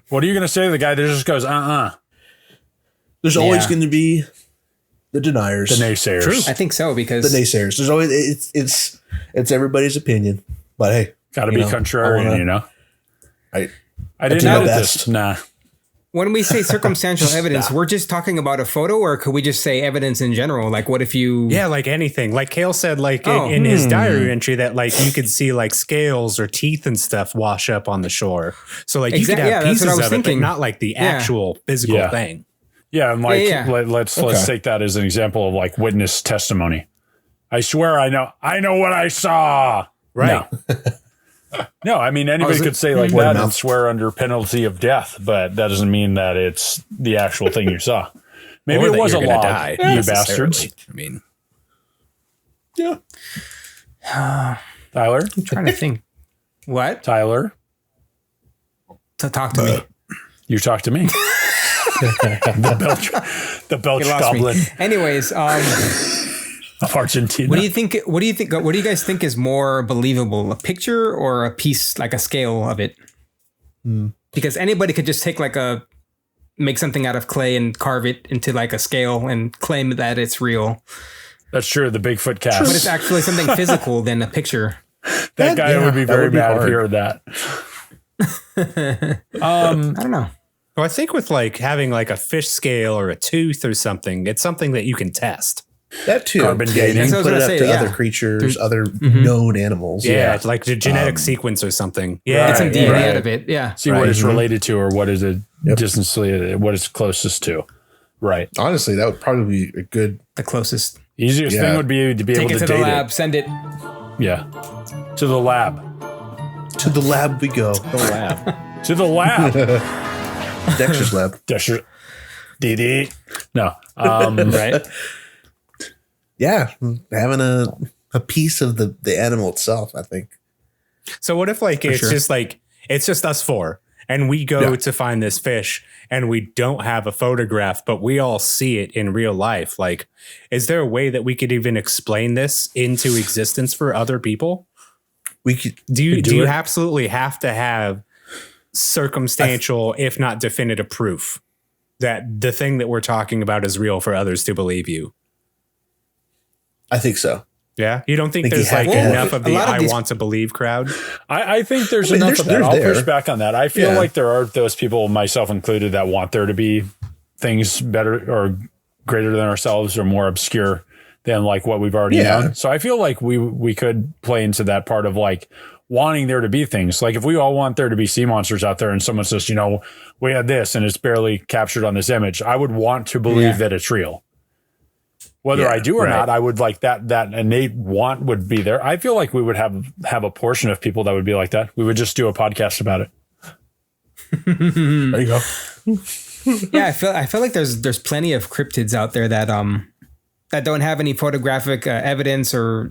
What are you going to say to the guy that just goes, there's always Yeah. going to be the deniers, the naysayers? True. I think so because the naysayers. There's always it's everybody's opinion, but hey, Got to you be know, contrarian, you know? I I didn't do my edit best. this. Nah. when we say circumstantial evidence, we're just talking about a photo, or could we just say evidence in general? Like, what if you? Yeah, like anything. Like Cale said, like Oh. in his diary entry, that like you could see like scales or teeth and stuff wash up on the shore. So like you could Exactly, have yeah, that's what I pieces was of it, thinking. but not like the actual physical Yeah. thing. Yeah, and like Yeah. let's Okay. take that as an example of like witness testimony. I swear I know what I saw. Right. No, I mean anybody could say like Word of that mouth. and swear under penalty of death, but that doesn't mean that it's the actual thing you saw. Maybe Or it that was a you're gonna log, die, you necessarily. bastards. I mean, yeah. Tyler, I'm trying to think. What? Tyler, To talk to me. you talk to me. the Belch You lost me. goblin Anyways, of Argentina. what do you think? What do you guys think is more believable, a picture or a piece, like a scale of it? because anybody could just take make something out of clay and carve it into like a scale and claim that it's real. That's true. The Bigfoot cast. But it's actually something physical than a picture. That guy would be very mad if he heard that. I don't know. Well, I think with like having like a fish scale or a tooth or something, it's something that you can test. That too. Carbon Yeah, dating. you can That's what put I it was up gonna to say, other yeah. creatures, other known animals. Yeah, it's like the genetic sequence or something. Yeah, Get some DNA right. out of it. Yeah. See what it's related to, or what is it distantly, what it's closest to. Right. Honestly, that would probably be a good. The closest. Easiest thing would be to be Take able it to to the date lab. it. Send it. Yeah. To the lab. To the lab we go. the lab. To the lab. Dexter's lab. Dexter. DD. No. Right. Yeah, having a piece of the animal itself, I think. So what if like it's sure. just like it's just us four and we go to find this fish and we don't have a photograph, but we all see it in real life? Like, is there a way that we could even explain this into existence for other people? We could. Do you do it. absolutely have to have circumstantial, if not definitive proof that the thing that we're talking about is real for others to believe you? I think so. Yeah. You don't think Think you there's have like to have enough it. of A the lot of I these- want to believe crowd? I think there's I mean, enough of that. there's I'll there. push back on that. I feel Yeah. like there are those people, myself included, that want there to be things better or greater than ourselves or more obscure than like what we've already known. So I feel like we could play into that part of like wanting there to be things. Like if we all want there to be sea monsters out there and someone says, you know, we had this and it's barely captured on this image, I would want to believe that it's real. Whether I do or not, I would like that innate want would be there. I feel like we would have a portion of people that would be like that. We would just do a podcast about it. There you go. Yeah, I feel like there's plenty of cryptids out there that that don't have any photographic evidence or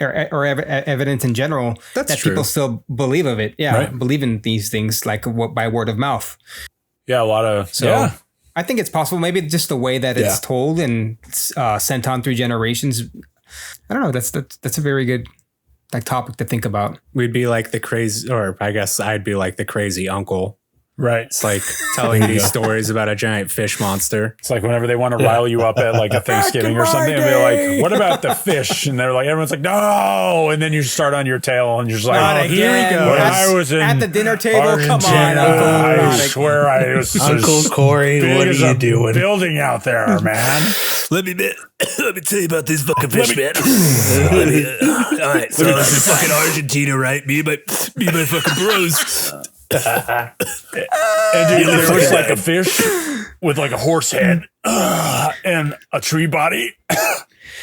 evidence in general. That's that true. people still believe of it. Yeah, Right. believe in these things like by word of mouth. Yeah, a lot of So I think it's possible. Maybe just the way that it's Yeah. told and sent on through generations. I don't know. That's a very good topic to think about. We'd be like the crazy, or I guess I'd be like the crazy uncle. Right. It's like telling these stories about a giant fish monster. It's like whenever they want to rile you up at like a Thanksgiving or something, and be like, what about the fish? And they're like, everyone's like, no. And then you start on your tail and you're just like, Not oh, again. here we go. When I was in at the dinner table. Come on, Argentina, Uncle. I Not swear I was Uncle Corey, big what are as you a doing? building out there, man. Let me tell you about this fucking fish, man. All right, so this is fucking Argentina, right? Me and my fucking bros. And dude, there was like a fish with like a horse head and a tree body.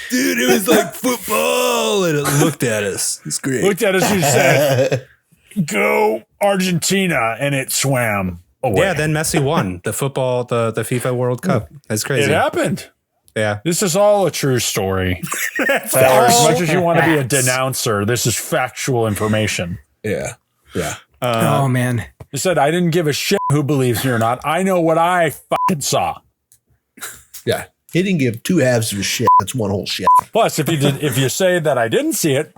Dude, it was like football, and it looked at us. It's great. Looked at us and said, go Argentina, and it swam away. Yeah, then Messi won the football, the FIFA World Cup. That's It crazy. happened. Yeah. This is all a true story. As much as you want to be a denouncer, this is factual information. Yeah. Yeah. Oh man. I said I didn't give a shit who believes me or not. I know what I fucking saw. Yeah. He didn't give two halves of a shit. That's one whole shit. Plus, if you say that I didn't see it,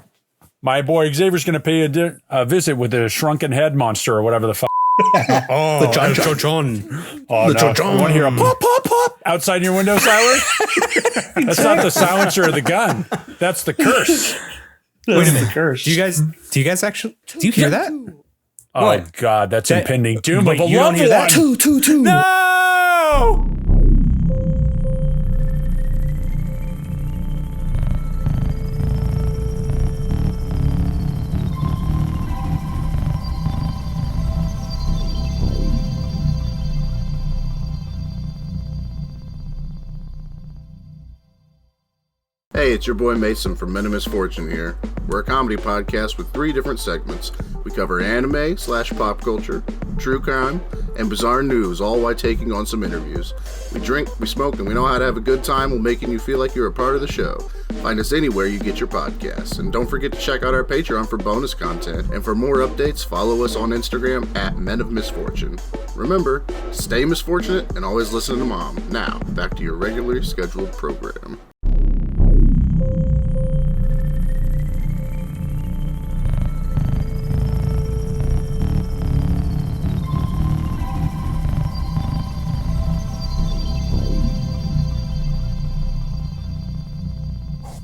my boy Xavier's going to pay a visit with a shrunken head monster or whatever the fuck. Oh, The John. Oh, The no. chon-chon. You want to hear a pop, pop, pop outside your window, Siler? That's not the silencer of the gun. That's the curse. Wait a minute. Curse. Do you guys actually, do you hear that? Oh, What? God, that's That- impending doom Wait, of a you don't loved hear that? one. Two. No! Hey, it's your boy Mason from Men of Misfortune here. We're a comedy podcast with 3 different segments. We cover anime/pop culture, true crime, and bizarre news, all while taking on some interviews. We drink, we smoke, and we know how to have a good time while making you feel like you're a part of the show. Find us anywhere you get your podcasts. And don't forget to check out our Patreon for bonus content. And for more updates, follow us on Instagram at Men of Misfortune. Remember, stay misfortunate and always listen to Mom. Now, back to your regularly scheduled program.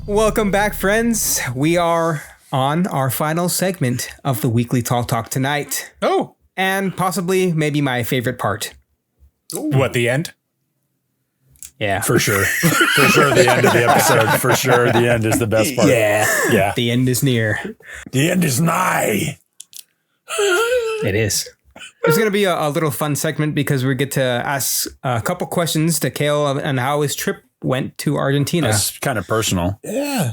Welcome back, friends. We are on our final segment of the weekly Tall Talk tonight. Oh, And possibly maybe my favorite part. what, the end? Yeah. For sure. For sure, the end of the episode. For sure, the end is the best part. Yeah. The end is near. The end is nigh. It is. It's going to be a little fun segment because we get to ask a couple questions to Cale on how his trip went to Argentina. That's kind of personal. Yeah.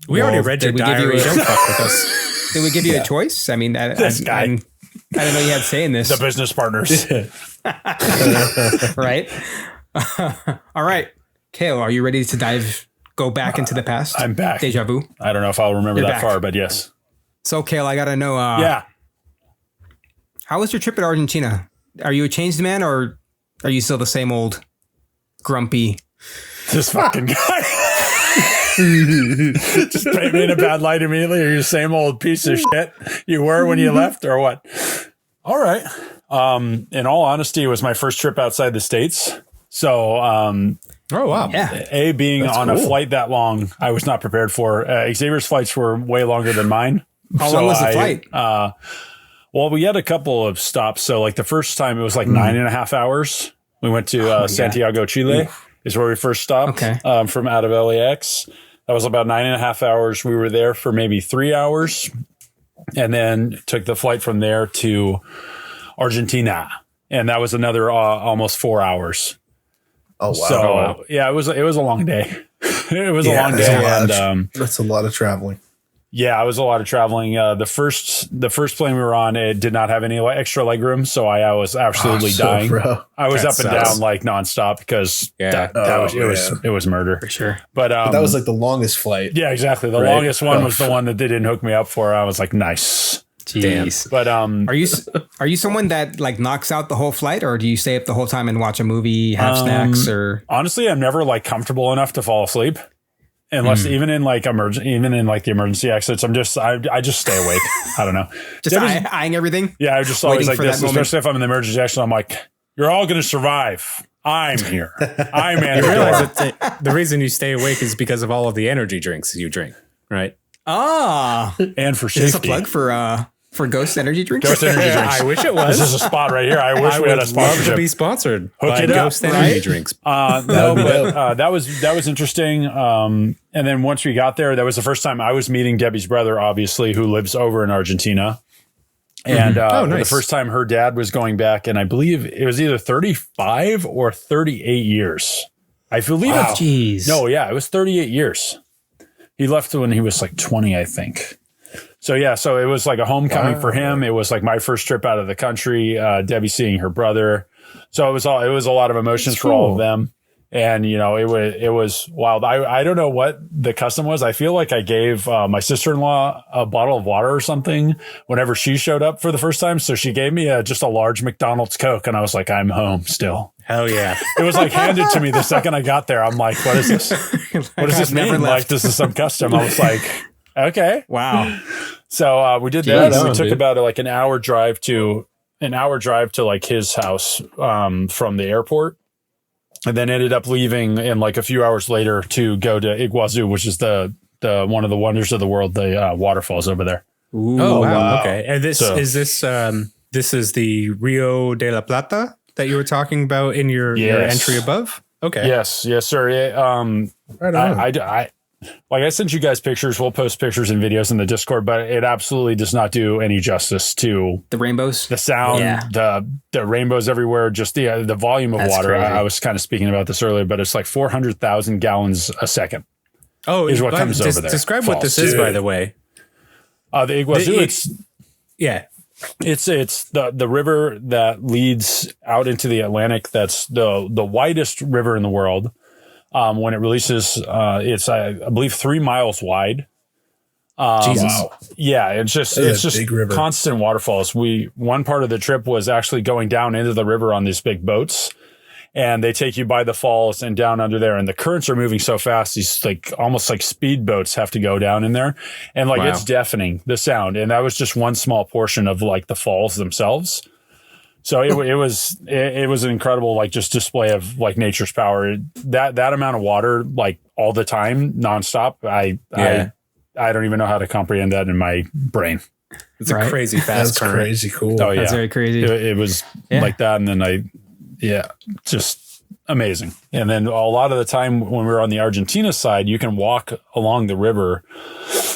We already read your did we give you diary. a- Don't fuck with us. Did we give you a choice? I mean, This guy. I didn't know you had say in this, The business partners. right? All right. Cale, are you ready to go back into the past? I'm back. Deja vu. I don't know if I'll remember You're that back. far, but yes. So, Cale, I got to know, Yeah. how was your trip at Argentina? Are you a changed man or are you still the same old grumpy? This fucking guy. Just paint me in a bad light immediately. Are you the same old piece of shit you were when you left or what? All right. In all honesty, it was my first trip outside the States. So, Oh, wow. Yeah. being on a flight that long, I was not prepared for. Xavier's flights were way longer than mine. How long was the flight? Well, we had a couple of stops. So like the first time it was like 9.5 hours. We went to Santiago, Chile is where we first stopped from out of LAX. That was about 9.5 hours. We were there for maybe 3 hours and then took the flight from there to Argentina. And that was another almost 4 hours. Oh, wow. So yeah, it was a long day. It was a long that's day. a lot And that's a lot of traveling. yeah, it was a lot of traveling. The first plane we were on, it did not have any extra leg room, so I was absolutely dying. Bro. I was That up and sucks. down like nonstop because it was murder For sure. But That was like the longest flight. yeah, exactly. The longest one was the one that they didn't hook me up for. I was like, nice. Jeez. But Are you someone that like knocks out the whole flight or do you stay up the whole time and watch a movie, have snacks or? honestly, I'm never like comfortable enough to fall asleep. Unless even in like the emergency exits, I just stay awake. I don't know. Just eyeing everything? Yeah, I just always Waiting like for this, that moment. especially if I'm in the emergency exit. I'm like, you're all going to survive. I'm here. I'm You realize that the reason you stay awake is because of all of the energy drinks you drink, right? Ah, and for is this a safety. plug for Ghost Energy drinks? Ghost Energy drinks. I wish it This was. is a spot right here. I wish I we had would a sponsorship. love to be sponsored by it up, Ghost Energy right? drinks. No, but that was interesting. And then once we got there, that was the first time I was meeting Debbie's brother, obviously, who lives over in Argentina. And nice. the first time her dad was going back, and I believe it was either 35 or 38 years. I believe it's Jeez. no, yeah, it was 38 years. He left when he was like 20, I think. So yeah, so it was like a homecoming for him. It was like my first trip out of the country. Debbie seeing her brother. So it was a lot of emotions for all of them. And you know, it was wild. I don't know what the custom was. I feel like I gave my sister-in-law a bottle of water or something whenever she showed up for the first time. So she gave me just a large McDonald's Coke, and I was like, I'm home still. Hell yeah. It was like handed to me the second I got there. I'm like, what is this? What does this mean? Like, this is some custom. I was like, okay. Wow. So we did that. And we Jeez. took about like an hour drive to like his house from the airport, and then ended up leaving in like a few hours later to go to Iguazu, which is the one of the wonders of the world, the waterfalls over there. Ooh, Oh, wow. wow. Okay. And this is the Rio de la Plata that you were talking about in your Yes. entry above? Okay. Yes, sir. Right on. I like I sent you guys pictures. We'll post pictures and videos in the Discord, but it absolutely does not do any justice to the rainbows. the sound, Yeah. the rainbows everywhere, just the volume of That's water. crazy. I was kind of speaking about this earlier, but it's like 400,000 gallons a second. Oh, Is what but comes over there. Describe what this False. is, by the way. The Iguazu, Yeah. it's the river that leads out into the Atlantic. That's the widest river in the world. When it releases, it's I believe 3 miles wide. Jesus. Yeah, it's just That's a big river. constant waterfalls. One part of the trip was actually going down into the river on these big boats, and they take you by the falls and down under there, and the currents are moving so fast. These like almost like speed boats have to go down in there, and like Wow. it's deafening, the sound. And that was just one small portion of like the falls themselves. So it was an incredible, like, just display of like nature's power. That amount of water, like, all the time, nonstop. I don't even know how to comprehend that in my brain. It's a crazy fast current. Crazy cool. Oh yeah, That's very crazy. It was like that, and then just amazing. And then a lot of the time when we were on the Argentina side, you can walk along the river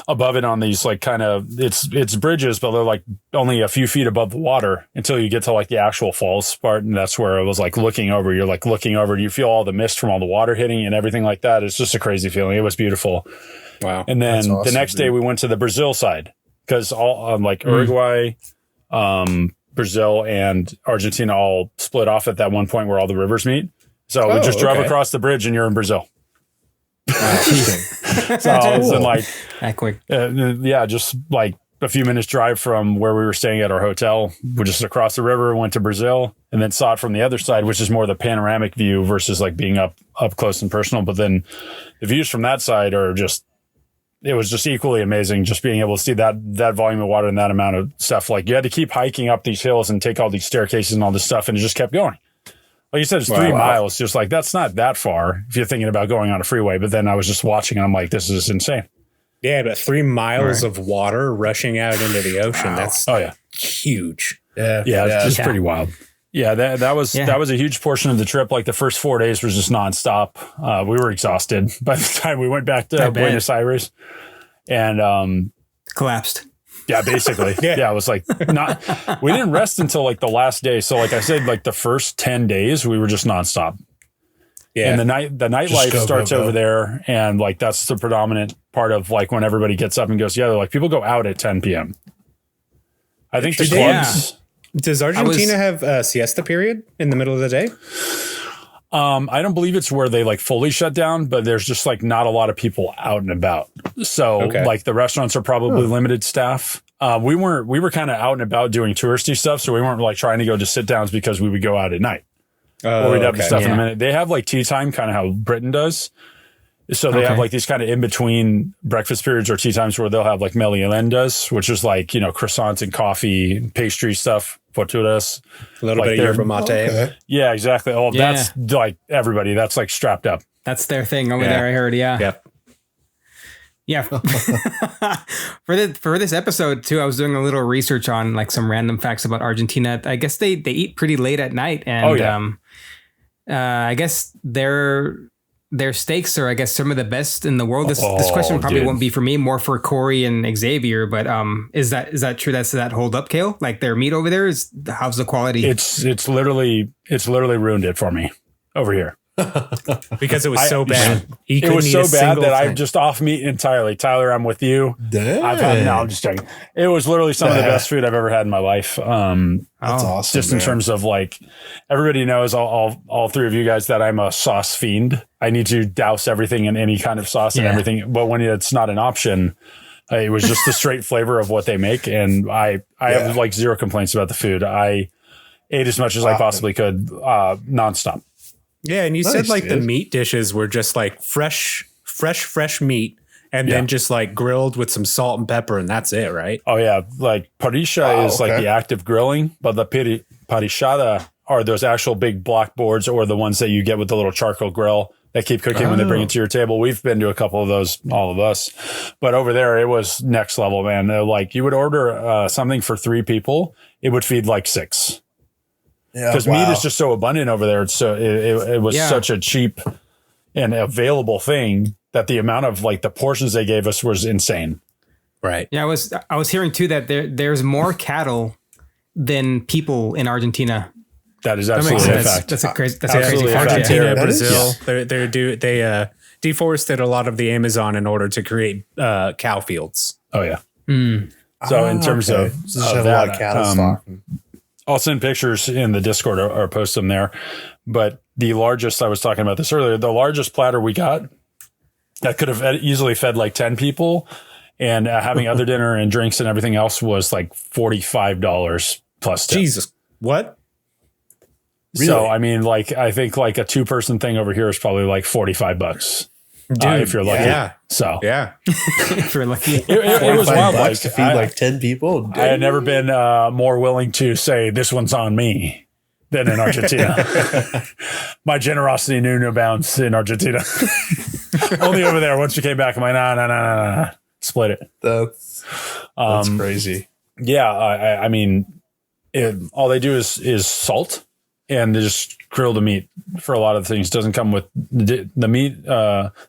above it on these like kind of it's bridges, but they're like only a few feet above the water until you get to like the actual falls part. And that's where it was like looking over. You're like looking over, and you feel all the mist from all the water hitting and everything like that. It's just a crazy feeling. It was beautiful. Wow. And then awesome, the next day we went to the Brazil side because all like Uruguay, Brazil and Argentina all split off at that one point where all the rivers meet. So we just drove across the bridge and you're in Brazil. So I was in like that quick. Just like a few minutes drive from where we were staying at our hotel. We just across the river, went to Brazil, and then saw it from the other side, which is more the panoramic view versus like being up close and personal. But then the views from that side are just, it was just equally amazing. Just being able to see that volume of water and that amount of stuff. Like you had to keep hiking up these hills and take all these staircases and all this stuff, and it just kept going. Like you said, it's 3 miles. Just like, that's not that far if you're thinking about going on a freeway. But then I was just watching and I'm like, this is insane. Yeah, but 3 miles of water rushing out into the ocean. That's huge. Yeah, it's just pretty wild. Yeah, that was a huge portion of the trip. Like the first 4 days was just nonstop. We were exhausted by the time we went back to Buenos Aires and collapsed. Yeah, basically. It was like we didn't rest until like the last day. So like I said, like the first 10 days we were just nonstop. Yeah. And the nightlife starts over there. And like, that's the predominant part of like when everybody gets up and goes together, like people go out at 10 PM. I think the clubs. Does Argentina have a siesta period in the middle of the day? I don't believe it's where they like fully shut down, but there's just like not a lot of people out and about. So like the restaurants are probably limited staff. We were kind of out and about doing touristy stuff. So we weren't like trying to go to sit downs because we would go out at night. Or we'd have the stuff in a minute. They have like tea time, kind of how Britain does. So they have like these kind of in between breakfast periods or tea times where they'll have like meriendas, which is like, you know, croissants and coffee, pastry stuff, fortunas. A little bit of yerba mate. Okay. Yeah, exactly. Oh, that's like everybody. That's like strapped up. That's their thing over there. I heard. Yeah. For this episode too, I was doing a little research on like some random facts about Argentina. I guess they eat pretty late at night, and I guess their steaks are, I guess, some of the best in the world. This question probably won't be for me, more for Corey and Xavier. But is that true? Does that hold up, Cale? Like their meat over there how's the quality? It's literally ruined it for me over here. Because it was so bad. It was so bad that I'm just off meat entirely. Tyler, I'm with you. I'm just joking. It was literally some of the best food I've ever had in my life. That's awesome. Just in terms of like, everybody knows, all three of you guys, that I'm a sauce fiend. I need to douse everything in any kind of sauce and everything. But when it's not an option, it was just the straight flavor of what they make. And I have like zero complaints about the food. I ate as much as I possibly could, nonstop. Yeah, and you said like the meat dishes were just like fresh meat, and then just like grilled with some salt and pepper, and that's it, right? Oh yeah, like parisha is like the active grilling, but the parishada are those actual big block boards, or the ones that you get with the little charcoal grill that keep cooking when they bring it to your table. We've been to a couple of those, all of us, but over there it was next level, man. Like you would order something for 3 people, it would feed like 6. Because meat is just so abundant over there. So it was such a cheap and available thing that the amount of like the portions they gave us was insane. Right. Yeah, I was hearing too that there's more cattle than people in Argentina. That is absolutely a fact. That's a crazy fact. Argentina, Brazil, they deforested a lot of the Amazon in order to create cow fields. Oh yeah. So in terms of that, a lot of cattle stock. I'll send pictures in the Discord or post them there. But the largest, I was talking about this earlier, the largest platter we got that could have easily fed like 10 people, and having other dinner and drinks and everything else was like $45 plus tip. Jesus. What? Really? So, I mean, like, I think like a 2-person thing over here is probably like $45. if you're lucky. Yeah. So Yeah. If you're lucky. it was wild. Like, to feed like 10 people. I had never been more willing to say this one's on me than in Argentina. My generosity knew no bounds in Argentina. Only over there. Once we came back, I'm like, nah. Split it. That's crazy. Yeah, I mean, all they do is salt and they just grill the meat for a lot of things. Doesn't come with the meat.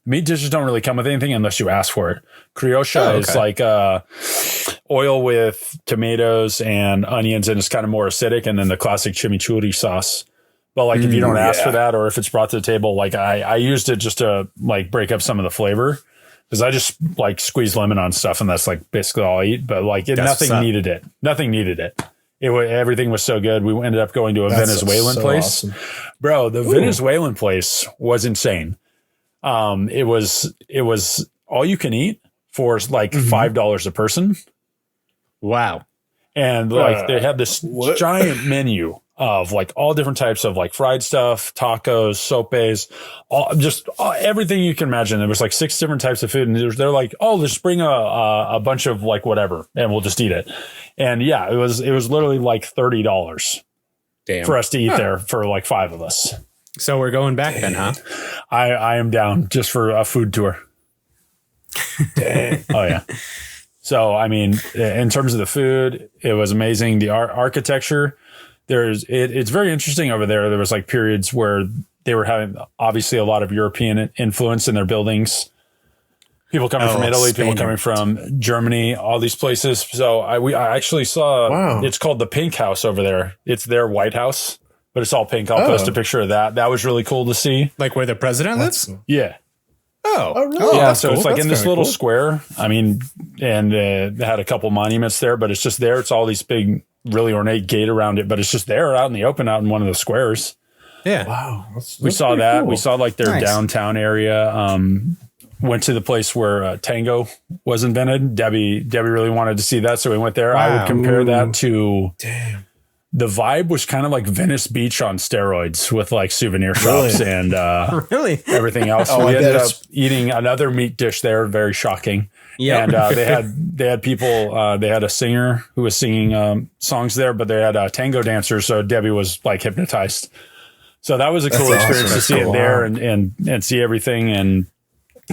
Meat dishes don't really come with anything unless you ask for it. Criocha is like oil with tomatoes and onions, and it's kind of more acidic. And then the classic chimichurri sauce. But like if you don't ask for that, or if it's brought to the table, like I used it just to like break up some of the flavor. Because I just like squeeze lemon on stuff, and that's like basically all I eat. But like nothing needed it. Nothing needed it. Everything was so good. We ended up going to a Venezuelan place. Awesome. Bro, the Venezuelan place was insane. It was all you can eat for like $5 a person. Wow. And like they had this giant menu of like all different types of like fried stuff, tacos, sopes, everything you can imagine. There was like 6 different types of food, and they're like, oh, let's bring a bunch of like whatever, and we'll just eat it. And yeah, it was literally like $30 for us to eat there for like 5 of us. So we're going back then, huh? I am down just for a food tour. Dang. Oh yeah. So I mean, in terms of the food, it was amazing. The architecture. It's very interesting over there. There was like periods where they were having obviously a lot of European influence in their buildings. People coming from Italy, people coming from Germany, all these places. So I actually saw, it's called the Pink House over there. It's their White House, but it's all pink. I'll post a picture of that. That was really cool to see. Like where the president lives? Yeah. Oh, really? Yeah. So it's like in this little square. I mean, and they had a couple monuments there, but it's just there. It's all these big, really ornate gate around it, but it's just there out in the open, out in one of the squares. Yeah. Wow. We saw that. Cool. We saw like their downtown area. Went to the place where tango was invented. Debbie really wanted to see that, so we went there. Wow. I would compare that to the vibe was kind of like Venice Beach on steroids with like souvenir shops and everything else. We ended up eating another meat dish there, very shocking. Yeah, and they had people. They had a singer who was singing songs there, but they had tango dancers. So Debbie was like hypnotized. So that was a cool experience to see it there and see everything and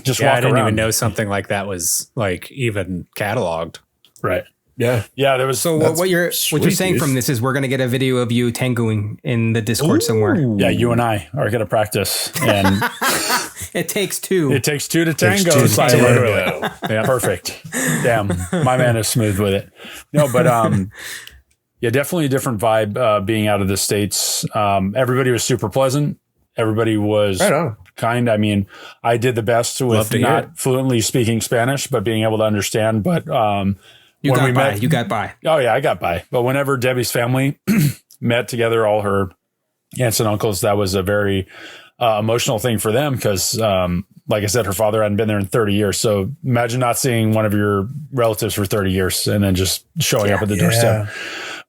just walk around. I didn't even know something like that was like even cataloged. Right. Yeah. Yeah. There was. So what you're saying from this is we're going to get a video of you tangoing in the Discord somewhere. Yeah. You and I are going to practice, and it takes 2. It takes 2 to tango. Literally. Yeah. Perfect. Damn. My man is smooth with it. No, but, yeah, definitely a different vibe, being out of the States. Everybody was super pleasant. Everybody was kind. I mean, I did the best with not fluently speaking Spanish, but being able to understand. But, you got by. Oh yeah, I got by. But whenever Debbie's family met together, all her aunts and uncles, that was a very emotional thing for them because, like I said, her father hadn't been there in 30 years. So imagine not seeing one of your relatives for 30 years and then just showing up at the doorstep.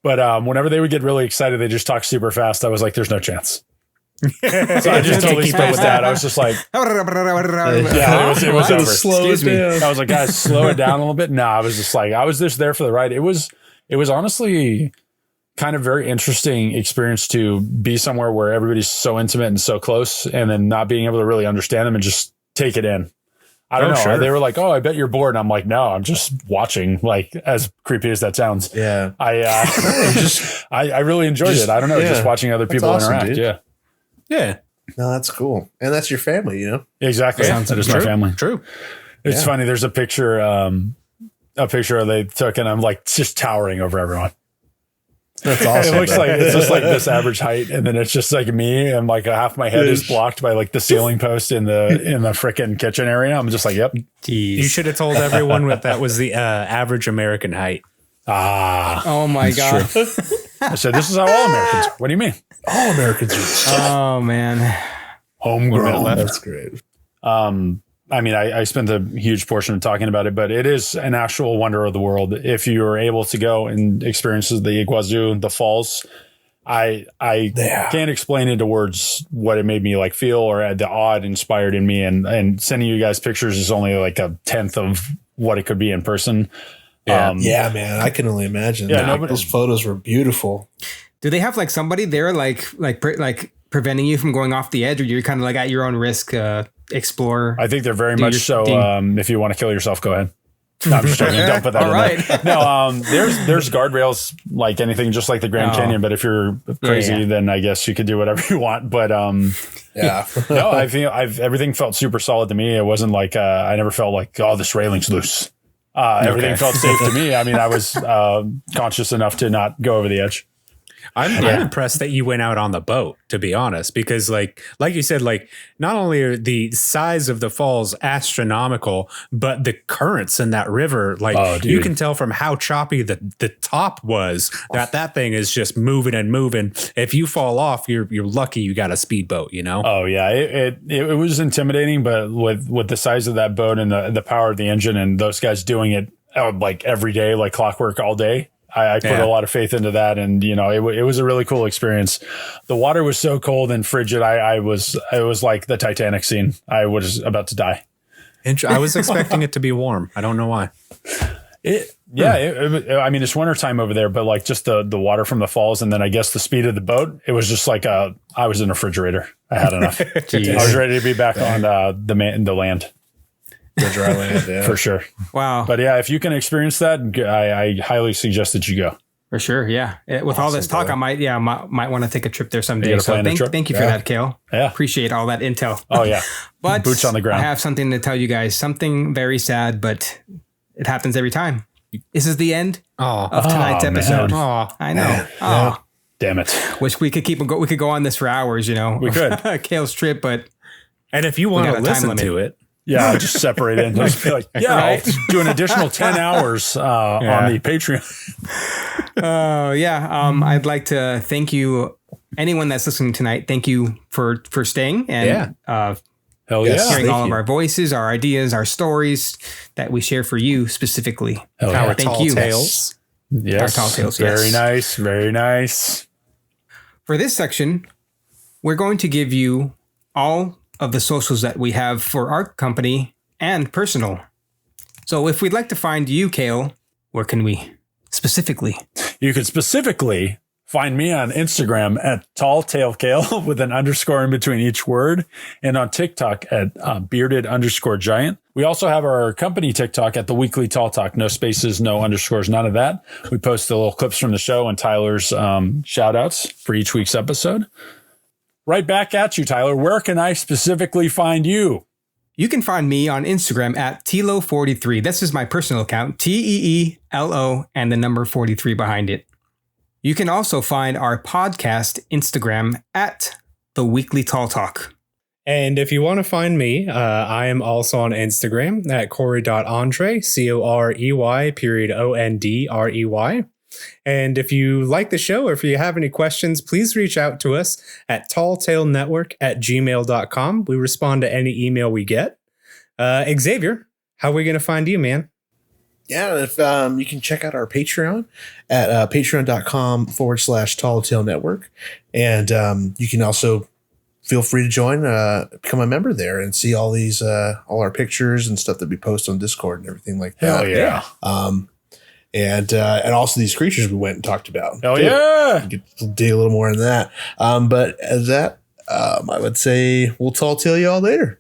But whenever they would get really excited, they just talk super fast. I was like, "There's no chance." So I just totally spoke with that. I was just like, it was over. Slow it down. I was like, guys, slow it down a little bit. No, I was just like, I was just there for the ride. It was honestly kind of very interesting experience to be somewhere where everybody's so intimate and so close, and then not being able to really understand them and just take it in. I don't know. Sure. They were like, "Oh, I bet you're bored." And I'm like, "No, I'm just watching." Like, as creepy as that sounds, yeah. I really enjoyed it. I don't know, just watching other people interact. Dude. Yeah. Yeah. No, that's cool. And that's your family, you know? Exactly. That is my family. True. It's funny. There's a picture they took, and I'm like just towering over everyone. That's awesome. It looks like it's just like this average height, and then it's just like me, and like half my head is blocked by like the ceiling post in the frickin' kitchen area. I'm just like, yep. Jeez. You should have told everyone that was the average American height. Oh my God. I said, this is how all Americans are. What do you mean? All Americans are. Oh man. Homegrown. That's great. I mean, I spent a huge portion of talking about it, but it is an actual wonder of the world. If you are able to go and experience the Iguazu, the falls, I can't explain into words what it made me like feel or the awe it inspired in me. And sending you guys pictures is only like a tenth of what it could be in person. Yeah, man, I can only imagine. Yeah, those photos were beautiful. Do they have like somebody there, like preventing you from going off the edge, or you're kind of like at your own risk, explore? I think they're very much so. If you want to kill yourself, go ahead. No, I'm just joking. Don't put that in there. No, there's guardrails like anything, just like the Grand Canyon. But if you're crazy, then I guess you could do whatever you want. But yeah, no, I think everything felt super solid to me. It wasn't like I never felt like this railing's loose. Everything felt safe to me. I mean, I was conscious enough to not go over the edge. I'm impressed that you went out on the boat, to be honest, because like you said, like not only are the size of the falls astronomical, but the currents in that river, like you can tell from how choppy the top was that thing is just moving and moving. If you fall off, you're lucky you got a speedboat, you know? Oh yeah. It was intimidating, but with the size of that boat and the power of the engine and those guys doing it like every day, like clockwork all day. I put a lot of faith into that, and it was a really cool experience. The water was so cold and frigid. It was like the Titanic scene. I was about to die. I was expecting it to be warm. I don't know why. I mean, it's wintertime over there, but like just the water from the falls, and then I guess the speed of the boat. It was just like I was in a refrigerator. I had enough. I was ready to be back on the land. The dry land, yeah. For sure. Wow. But yeah, if you can experience that, I highly suggest that you go. For sure, yeah. With all this talk, I might want to take a trip there someday. So thank you for that, Cale. Yeah. Appreciate all that intel. Oh, yeah. But boots on the ground. I have something to tell you guys. Something very sad, but it happens every time. This is the end of tonight's episode. I know. Yeah. Damn it. Wish we could we could go on this for hours, We could. Cale's trip, but... And if you want to listen to it, yeah, I'll just separate it and just be like, I'll do an additional 10 hours on the Patreon. I'd like to thank you, anyone that's listening tonight. Thank you for staying and hearing all of our voices, our ideas, our stories that we share for you specifically. Our tall tales. Yes. Our tall tales, Very nice. Very nice. For this section, we're going to give you all of the socials that we have for our company and personal. So if we'd like to find you, Cale, where can we specifically? You can specifically find me on Instagram at talltailcale with an underscore in between each word, and on TikTok at bearded_giant. We also have our company TikTok at the Weekly Tall Talk. No spaces, no underscores, none of that. We post the little clips from the show and Tyler's shout outs for each week's episode. Right back at you, Tyler. Where can I specifically find you? You can find me on Instagram at Tilo43. This is my personal account, TEELO, and the number 43 behind it. You can also find our podcast Instagram at The Weekly Tall Talk. And if you want to find me, I am also on Instagram at Corey.Andre, COREY.ONDREY. And if you like the show or if you have any questions, please reach out to us at talltailnetwork@gmail.com. We respond to any email we get. Xavier, how are we going to find you, man? Yeah, if you can check out our Patreon at patreon.com/talltailnetwork. And you can also feel free to join, become a member there and see all these, all our pictures and stuff that we post on Discord and everything like that. Hell yeah. And also these creatures we went and talked about. Oh yeah, you get dig a little more in that. But as that, I would say we'll tall tale you all later.